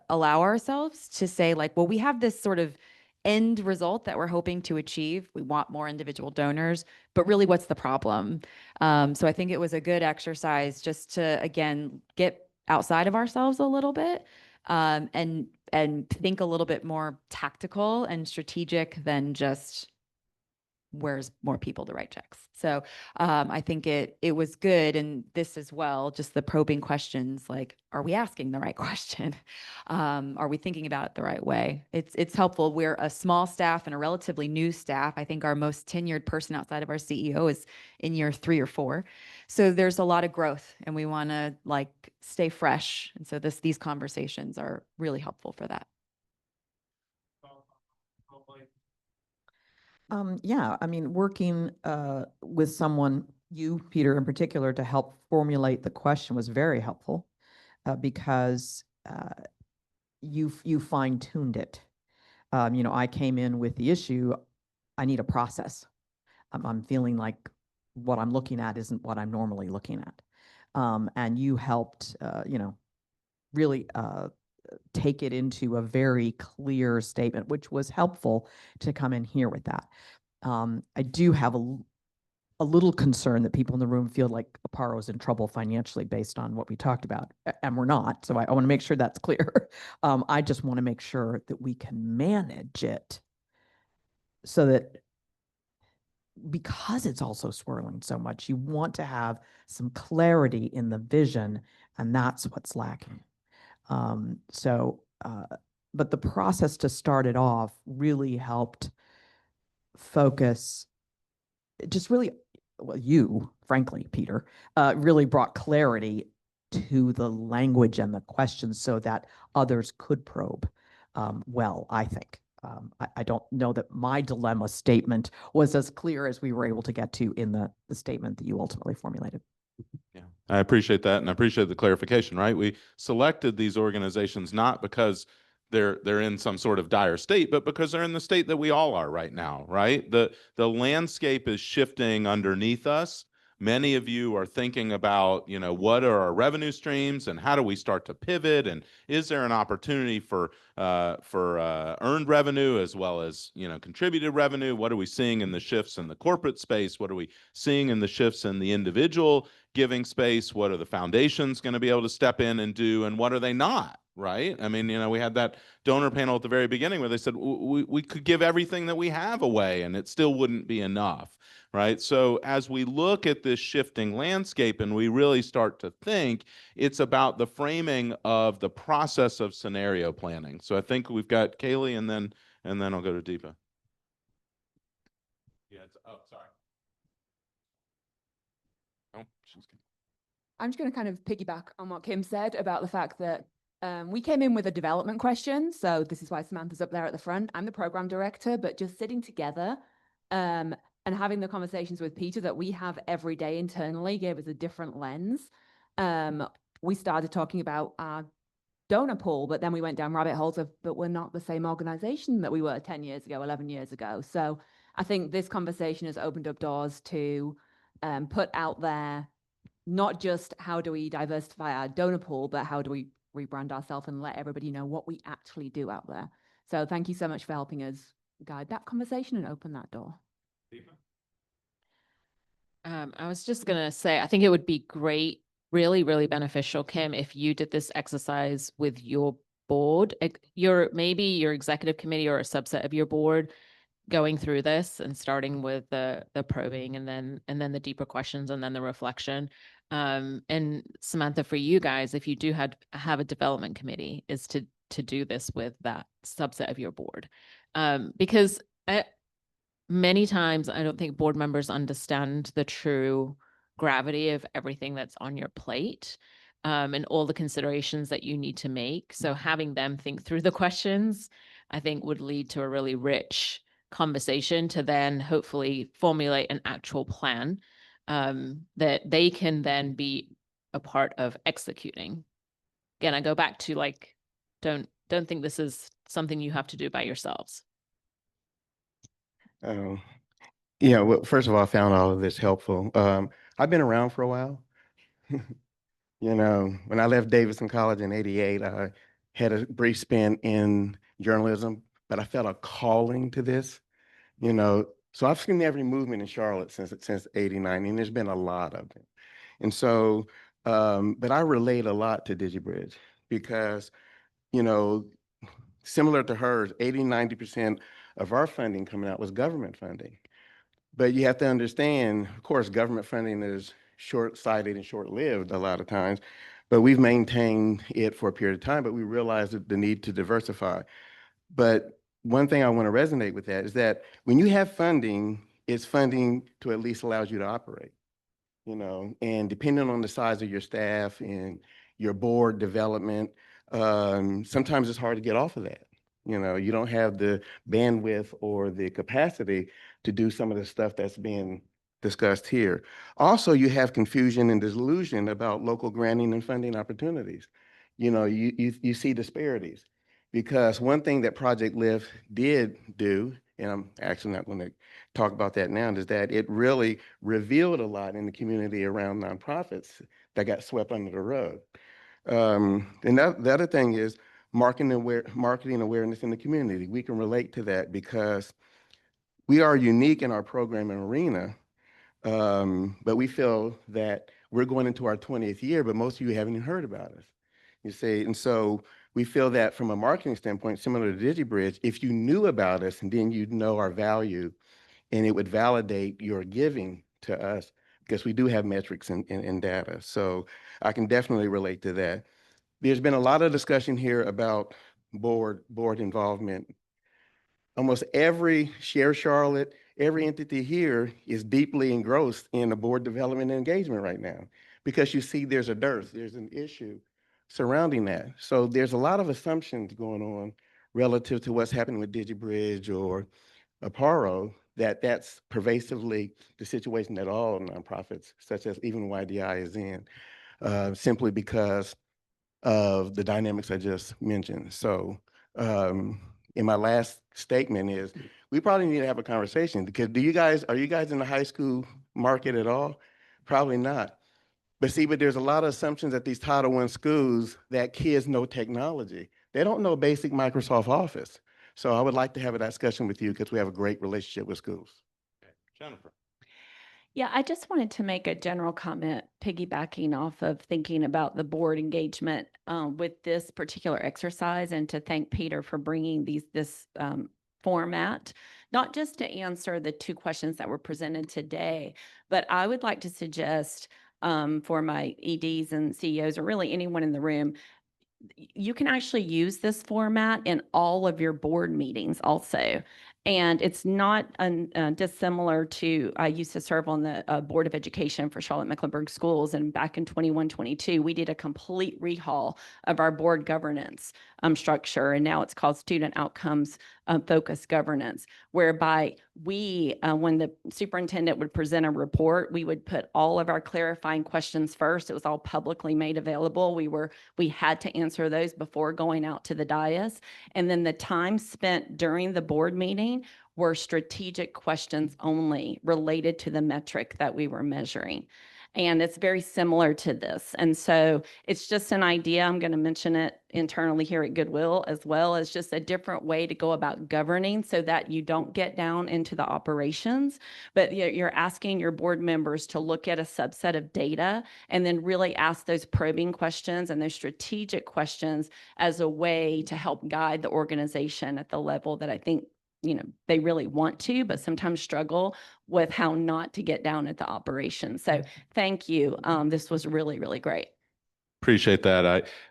allow ourselves to say, like, well, we have this sort of end result that we're hoping to achieve. We want more individual donors, but really, what's the problem? So I think it was a good exercise just to, again, get outside of ourselves a little bit, and think a little bit more tactical and strategic than just where's more people to write checks. So I think it was good. And this as well, just the probing questions, like, are we asking the right question? Are we thinking about it the right way? It's helpful. We're a small staff and a relatively new staff. I think our most tenured person outside of our CEO is in year 3 or 4. So there's a lot of growth, and we want to stay fresh. And so these conversations are really helpful for that. Yeah, I mean, working with someone, you, Peter, in particular, to help formulate the question was very helpful because you fine-tuned it. I came in with the issue, I need a process. I'm feeling like what I'm looking at isn't what I'm normally looking at. And you helped, really take it into a very clear statement, which was helpful to come in here with that. I do have a little concern that people in the room feel like Aparo is in trouble financially based on what we talked about, and we're not. So I want to make sure that's clear. I just want to make sure that we can manage it so that, because it's also swirling so much, you want to have some clarity in the vision, and that's what's lacking. But the process to start it off really helped focus, just really, well, you, frankly, Peter, really brought clarity to the language and the questions so that others could probe well, I think. I don't know that my dilemma statement was as clear as we were able to get to in the statement that you ultimately formulated. Yeah, I appreciate that, and I appreciate the clarification, right? We selected these organizations not because they're in some sort of dire state, but because they're in the state that we all are right now, right? The landscape is shifting underneath us. Many of you are thinking about, what are our revenue streams and how do we start to pivot? And is there an opportunity for earned revenue as well as, contributed revenue? What are we seeing in the shifts in the corporate space? What are we seeing in the shifts in the individual giving space? What are the foundations going to be able to step in and do, and what are they not? Right? I mean, we had that donor panel at the very beginning where they said we could give everything that we have away and it still wouldn't be enough. Right? So as we look at this shifting landscape and we really start to think, it's about the framing of the process of scenario planning. So I think we've got Kaylee and then I'll go to Deepa. Yeah, sorry. Oh, she's good. I'm just going to kind of piggyback on what Kim said about the fact that we came in with a development question. So this is why Samantha's up there at the front. I'm the program director, but just sitting together and having the conversations with Peter that we have every day internally gave us a different lens. We started talking about our donor pool, but then we went down rabbit holes of, but we're not the same organization that we were 10 years ago, 11 years ago. So I think this conversation has opened up doors to put out there, not just how do we diversify our donor pool, but how do we rebrand ourselves and let everybody know what we actually do out there. So thank you so much for helping us guide that conversation and open that door. I was just going to say, I think it would be great, really, really beneficial, Kim, if you did this exercise with your board, maybe your executive committee or a subset of your board, going through this and starting with the probing and then the deeper questions and then the reflection. And Samantha, for you guys, if you do have a development committee, is to do this with that subset of your board. Because many times I don't think board members understand the true gravity of everything that's on your plate, and all the considerations that you need to make. So having them think through the questions, I think would lead to a really rich conversation to then hopefully formulate an actual plan that they can then be a part of executing. Again, I go back to don't think this is something you have to do by yourselves. Well, first of all, I found all of this helpful. I've been around for a while. When I left Davidson College in '88, I had a brief stint in journalism, but I felt a calling to this, So I've seen every movement in Charlotte since '89, and there's been a lot of them. And so, but I relate a lot to DigiBridge because, similar to hers, 80–90% of our funding coming out was government funding. But you have to understand, of course, government funding is short-sighted and short-lived a lot of times, but we've maintained it for a period of time, but we realized the need to diversify. But one thing I want to resonate with that is that when you have funding, it's funding to at least allows you to operate, and depending on the size of your staff and your board development, sometimes it's hard to get off of that. You don't have the bandwidth or the capacity to do some of the stuff that's being discussed here. Also, you have confusion and disillusion about local granting and funding opportunities. You see disparities. Because one thing that Project Lift did do, and I'm actually not going to talk about that now, is that it really revealed a lot in the community around nonprofits that got swept under the rug. And the other thing is marketing awareness in the community. We can relate to that because we are unique in our program and arena, but we feel that we're going into our 20th year, but most of you haven't even heard about us. You see, and so we feel that from a marketing standpoint, similar to DigiBridge, if you knew about us, and then you'd know our value, and it would validate your giving to us, because we do have metrics and data. So I can definitely relate to that. There's been a lot of discussion here about board involvement. Almost every Share Charlotte, every entity here is deeply engrossed in the board development and engagement right now, because you see there's a dearth, there's an issue surrounding that. So there's a lot of assumptions going on relative to what's happening with DigiBridge or Aparo, that's pervasively the situation that all nonprofits, such as even YDI, is in, simply because of the dynamics I just mentioned. So in my last statement is, we probably need to have a conversation, because are you guys in the high school market at all? Probably not. But see, there's a lot of assumptions at these Title I schools that kids know technology. They don't know basic Microsoft Office. So I would like to have a discussion with you, because we have a great relationship with schools. Jennifer. Yeah, I just wanted to make a general comment, piggybacking off of thinking about the board engagement with this particular exercise, and to thank Peter for bringing this format, not just to answer the 2 questions that were presented today, but I would like to suggest for my EDs and CEOs, or really anyone in the room, you can actually use this format in all of your board meetings also. And it's not dissimilar to, I used to serve on the Board of Education for Charlotte-Mecklenburg Schools. And back in 21-22, we did a complete rehaul of our board governance structure. And now it's called Student Outcomes Focused Governance, whereby we, when the superintendent would present a report, we would put all of our clarifying questions first. It was all publicly made available. We had to answer those before going out to the dais. And then the time spent during the board meeting were strategic questions only related to the metric that we were measuring. And it's very similar to this. And so it's just an idea. I'm going to mention it internally here at Goodwill, as well as just a different way to go about governing, so that you don't get down into the operations, but you're asking your board members to look at a subset of data and then really ask those probing questions and those strategic questions as a way to help guide the organization at the level that I think they really want to, but sometimes struggle with how not to get down at the operation. So thank you. This was really, really great. Appreciate that.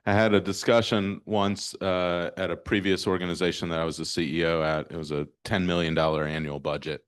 I had a discussion once at a previous organization that I was the CEO at. It was a $10 million annual budget.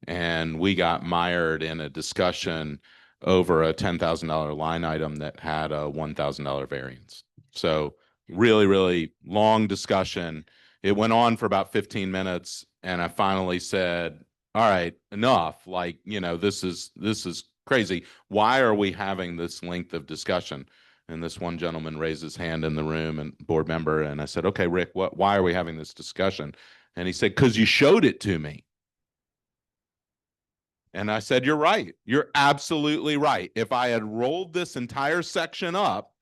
And we got mired in a discussion over a $10,000 line item that had a $1,000 variance. So really, really long discussion. It went on for about 15 minutes, and I finally said, all right, enough. Like, this is crazy. Why are we having this length of discussion? And this one gentleman raised his hand in the room, and board member, and I said, okay, Rick, why are we having this discussion? And he said, because you showed it to me. And I said, you're right. You're absolutely right. If I had rolled this entire section up,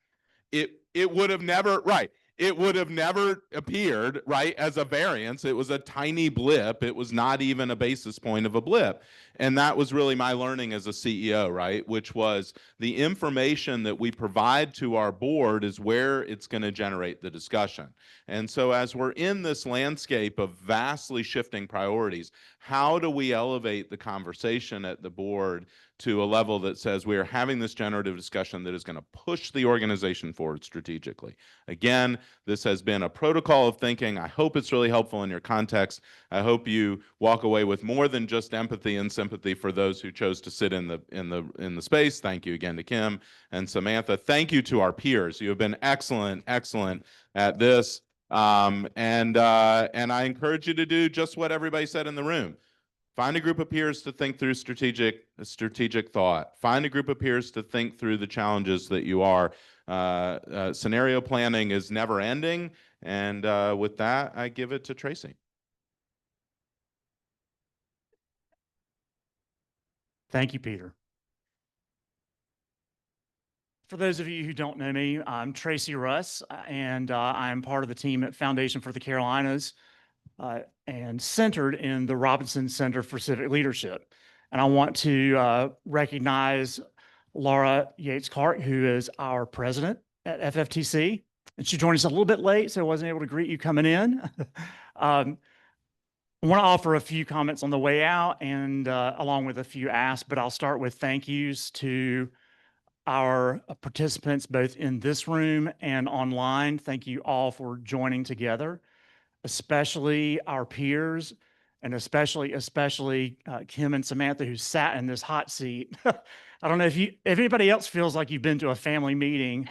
it would have never, right. It would have never appeared, right, as a variance. It was a tiny blip. It was not even a basis point of a blip. And that was really my learning as a CEO, right, which was the information that we provide to our board is where it's going to generate the discussion. And so as we're in this landscape of vastly shifting priorities, how do we elevate the conversation at the board to a level that says we are having this generative discussion that is going to push the organization forward strategically? Again, this has been a protocol of thinking. I hope it's really helpful in your context. I hope you walk away with more than just empathy and sympathy for those who chose to sit in the space. Thank you again to Kim and Samantha. Thank you to our peers. You have been excellent at this. And I encourage you to do just what everybody said in the room. Find a group of peers to think through strategic thought. Find a group of peers to think through the challenges that you are. Scenario planning is never ending, And with that, I give it to Tracy. Thank you, Peter. For those of you who don't know me, I'm Tracy Russ, and I'm part of the team at Foundation for the Carolinas and centered in the Robinson Center for Civic Leadership. And I want to recognize Laura Yates-Clark, who is our president at FFTC. And she joined us a little bit late, so I wasn't able to greet you coming in. I want to offer a few comments on the way out and along with a few asks, but I'll start with thank yous to our participants both in this room and online. Thank you all for joining together, especially our peers and especially Kim and Samantha, who sat in this hot seat. I don't know if anybody else feels like you've been to a family meeting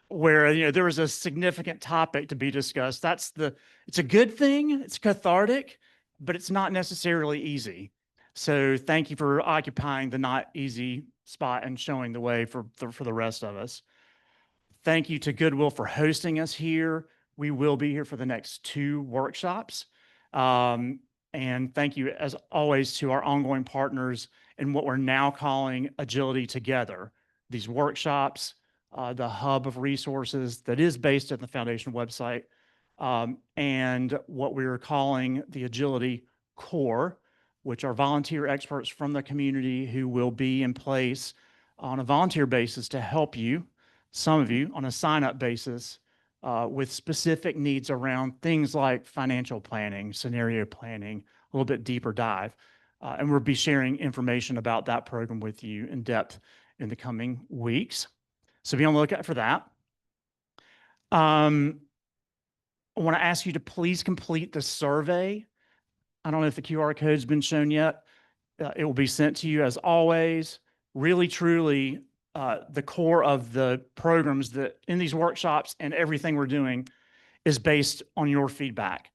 where there was a significant topic to be discussed. It's a good thing, it's cathartic, but it's not necessarily easy. So thank you for occupying the not easy spot and showing the way for the rest of us. Thank you to Goodwill for hosting us here. We will be here for the next 2 workshops. And thank you, as always, to our ongoing partners in what we're now calling Agility Together. These workshops, the hub of resources that is based on the Foundation website, and what we're calling the Agility Core, which are volunteer experts from the community who will be in place on a volunteer basis to help you, some of you, on a sign-up basis with specific needs around things like financial planning, scenario planning, a little bit deeper dive. And we'll be sharing information about that program with you in depth in the coming weeks. So be on the lookout for that. I want to ask you to please complete the survey. I don't know if the QR code has been shown yet. It will be sent to you as always. Really, truly, the core of the programs that in these workshops and everything we're doing is based on your feedback.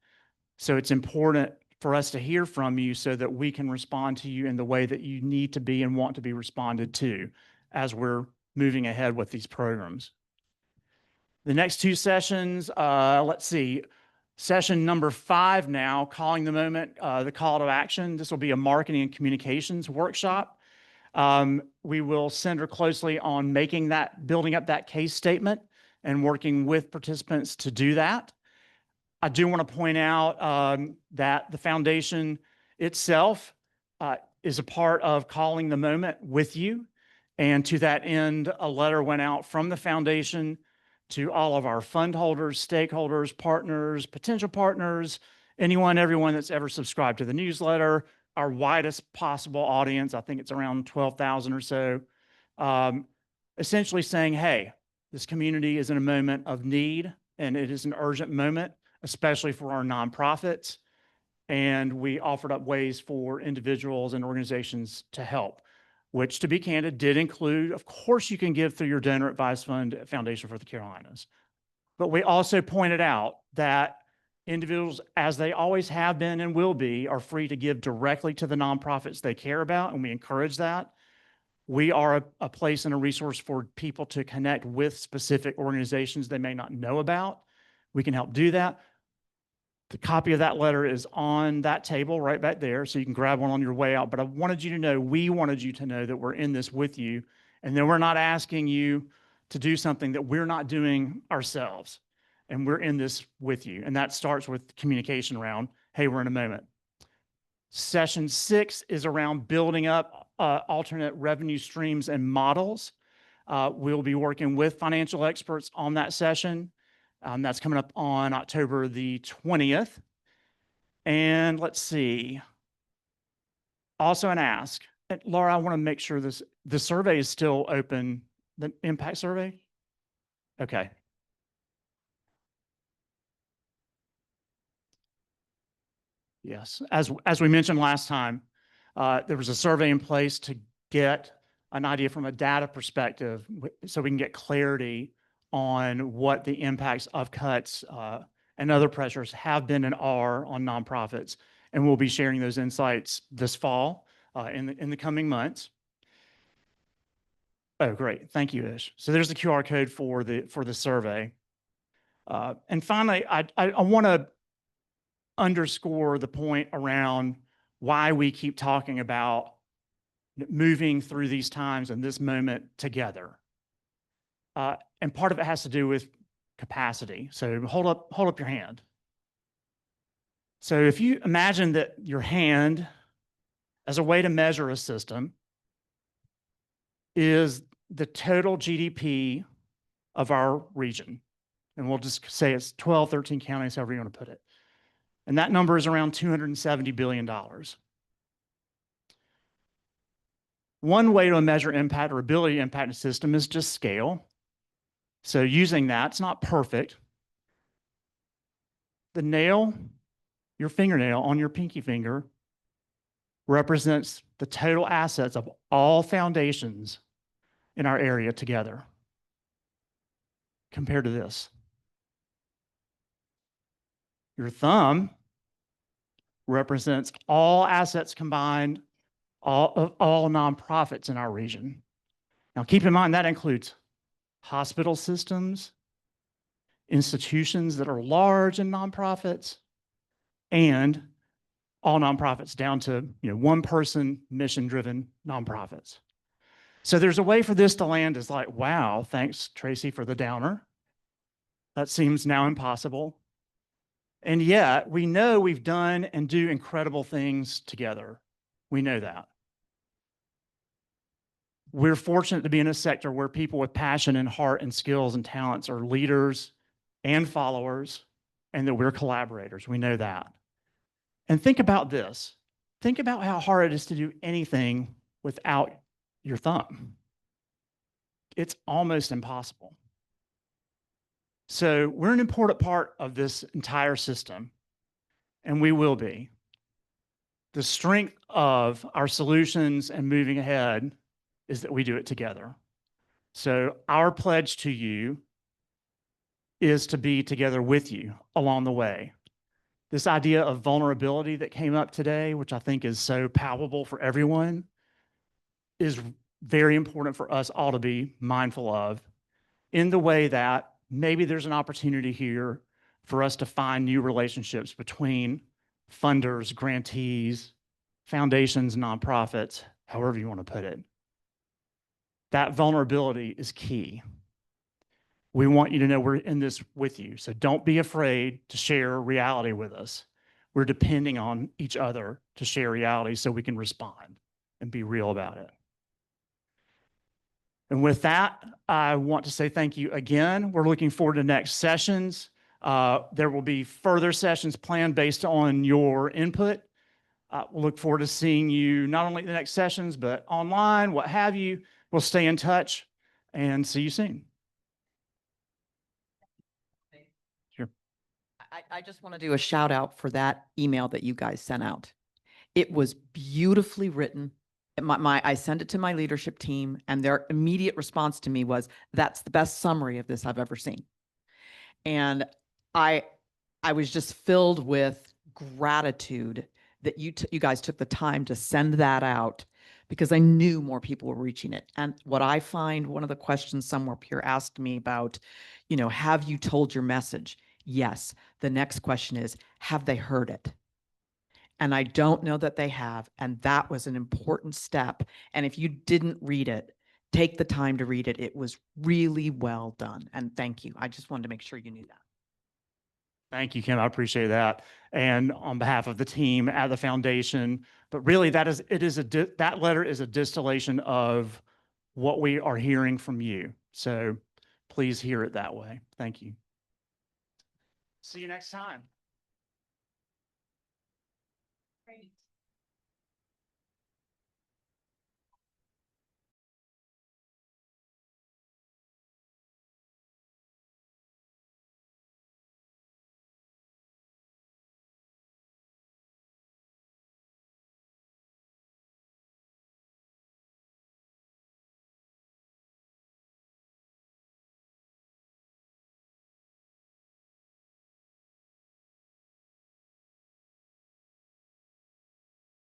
So it's important for us to hear from you so that we can respond to you in the way that you need to be and want to be responded to as we're moving ahead with these programs. The next 2 sessions, let's see. Session number 5 now, calling the moment, the call to action. This will be a marketing and communications workshop. We will center closely on building up that case statement and working with participants to do that. I do want to point out that the foundation itself is a part of calling the moment with you. And to that end, a letter went out from the foundation to all of our fund holders, stakeholders, partners, potential partners, everyone that's ever subscribed to the newsletter, our widest possible audience. I think it's around 12,000 or so, essentially saying, hey, this community is in a moment of need and it is an urgent moment, especially for our nonprofits. And we offered up ways for individuals and organizations to help, which, to be candid, did include, of course, you can give through your donor advised fund at Foundation for the Carolinas. But we also pointed out that individuals, as they always have been and will be, are free to give directly to the nonprofits they care about, and we encourage that. We are a place and a resource for people to connect with specific organizations they may not know about. We can help do that. The copy of that letter is on that table right back there, so you can grab one on your way out. But we wanted you to know that we're in this with you, and that we're not asking you to do something that we're not doing ourselves. And we're in this with you. And that starts with communication around, hey, we're in a moment. Session 6 is around building up alternate revenue streams and models. We'll be working with financial experts on that session. That's coming up on October the 20th. And let's see. Also an ask. And Laura, I want to make sure the survey is still open, the impact survey? Okay. Yes, as we mentioned last time, there was a survey in place to get an idea from a data perspective so we can get clarity on what the impacts of cuts and other pressures have been and are on nonprofits. And we'll be sharing those insights this fall in the coming months. Oh, great. Thank you, Ish. So there's the QR code for the survey. And finally, I want to underscore the point around why we keep talking about moving through these times and this moment together. And part of it has to do with capacity. So hold up your hand. So if you imagine that your hand as a way to measure a system is the total GDP of our region, and we'll just say it's 12, 13 counties, however you want to put it. And that number is around $270 billion. One way to measure impact or ability to impact a system is just scale. So using that, it's not perfect. The nail, your fingernail on your pinky finger, represents the total assets of all foundations in our area together. Compared to this. Your thumb represents all assets combined, all nonprofits in our region. Now keep in mind that includes hospital systems, institutions that are large and nonprofits, and all nonprofits down to one person mission-driven nonprofits. So there's a way for this to land as like, wow, thanks Tracy for the downer. That seems now impossible. And yet we know we've done and do incredible things together. We know that. We're fortunate to be in a sector where people with passion and heart and skills and talents are leaders and followers, and that we're collaborators. We know that. And think about this. Think about how hard it is to do anything without your thumb. It's almost impossible. So we're an important part of this entire system, and we will be. The strength of our solutions and moving ahead is that we do it together. So our pledge to you is to be together with you along the way. This idea of vulnerability that came up today, which I think is so palpable for everyone, is very important for us all to be mindful of, in the way that maybe there's an opportunity here for us to find new relationships between funders, grantees, foundations, nonprofits, however you want to put it. That vulnerability is key. We want you to know we're in this with you. So don't be afraid to share reality with us. We're depending on each other to share reality so we can respond and be real about it. And with that, I want to say thank you again. We're looking forward to next sessions. There will be further sessions planned based on your input. We'll look forward to seeing you not only at the next sessions, but online, what have you. We'll stay in touch and see you soon. Sure. I just want to do a shout out for that email that you guys sent out. It was beautifully written. I sent it to my leadership team, and their immediate response to me was, "That's the best summary of this I've ever seen." And I was just filled with gratitude that you guys took the time to send that out, because I knew more people were reaching it. And what I find, one of the questions somewhere up here asked me about, have you told your message? Yes. The next question is, have they heard it? And I don't know that they have. And that was an important step. And if you didn't read it, take the time to read it. It was really well done. And thank you. I just wanted to make sure you knew that. Thank you, Kim. I appreciate that. And on behalf of the team at the foundation, but really that letter is a distillation of what we are hearing from you. So please hear it that way. Thank you. See you next time. Great.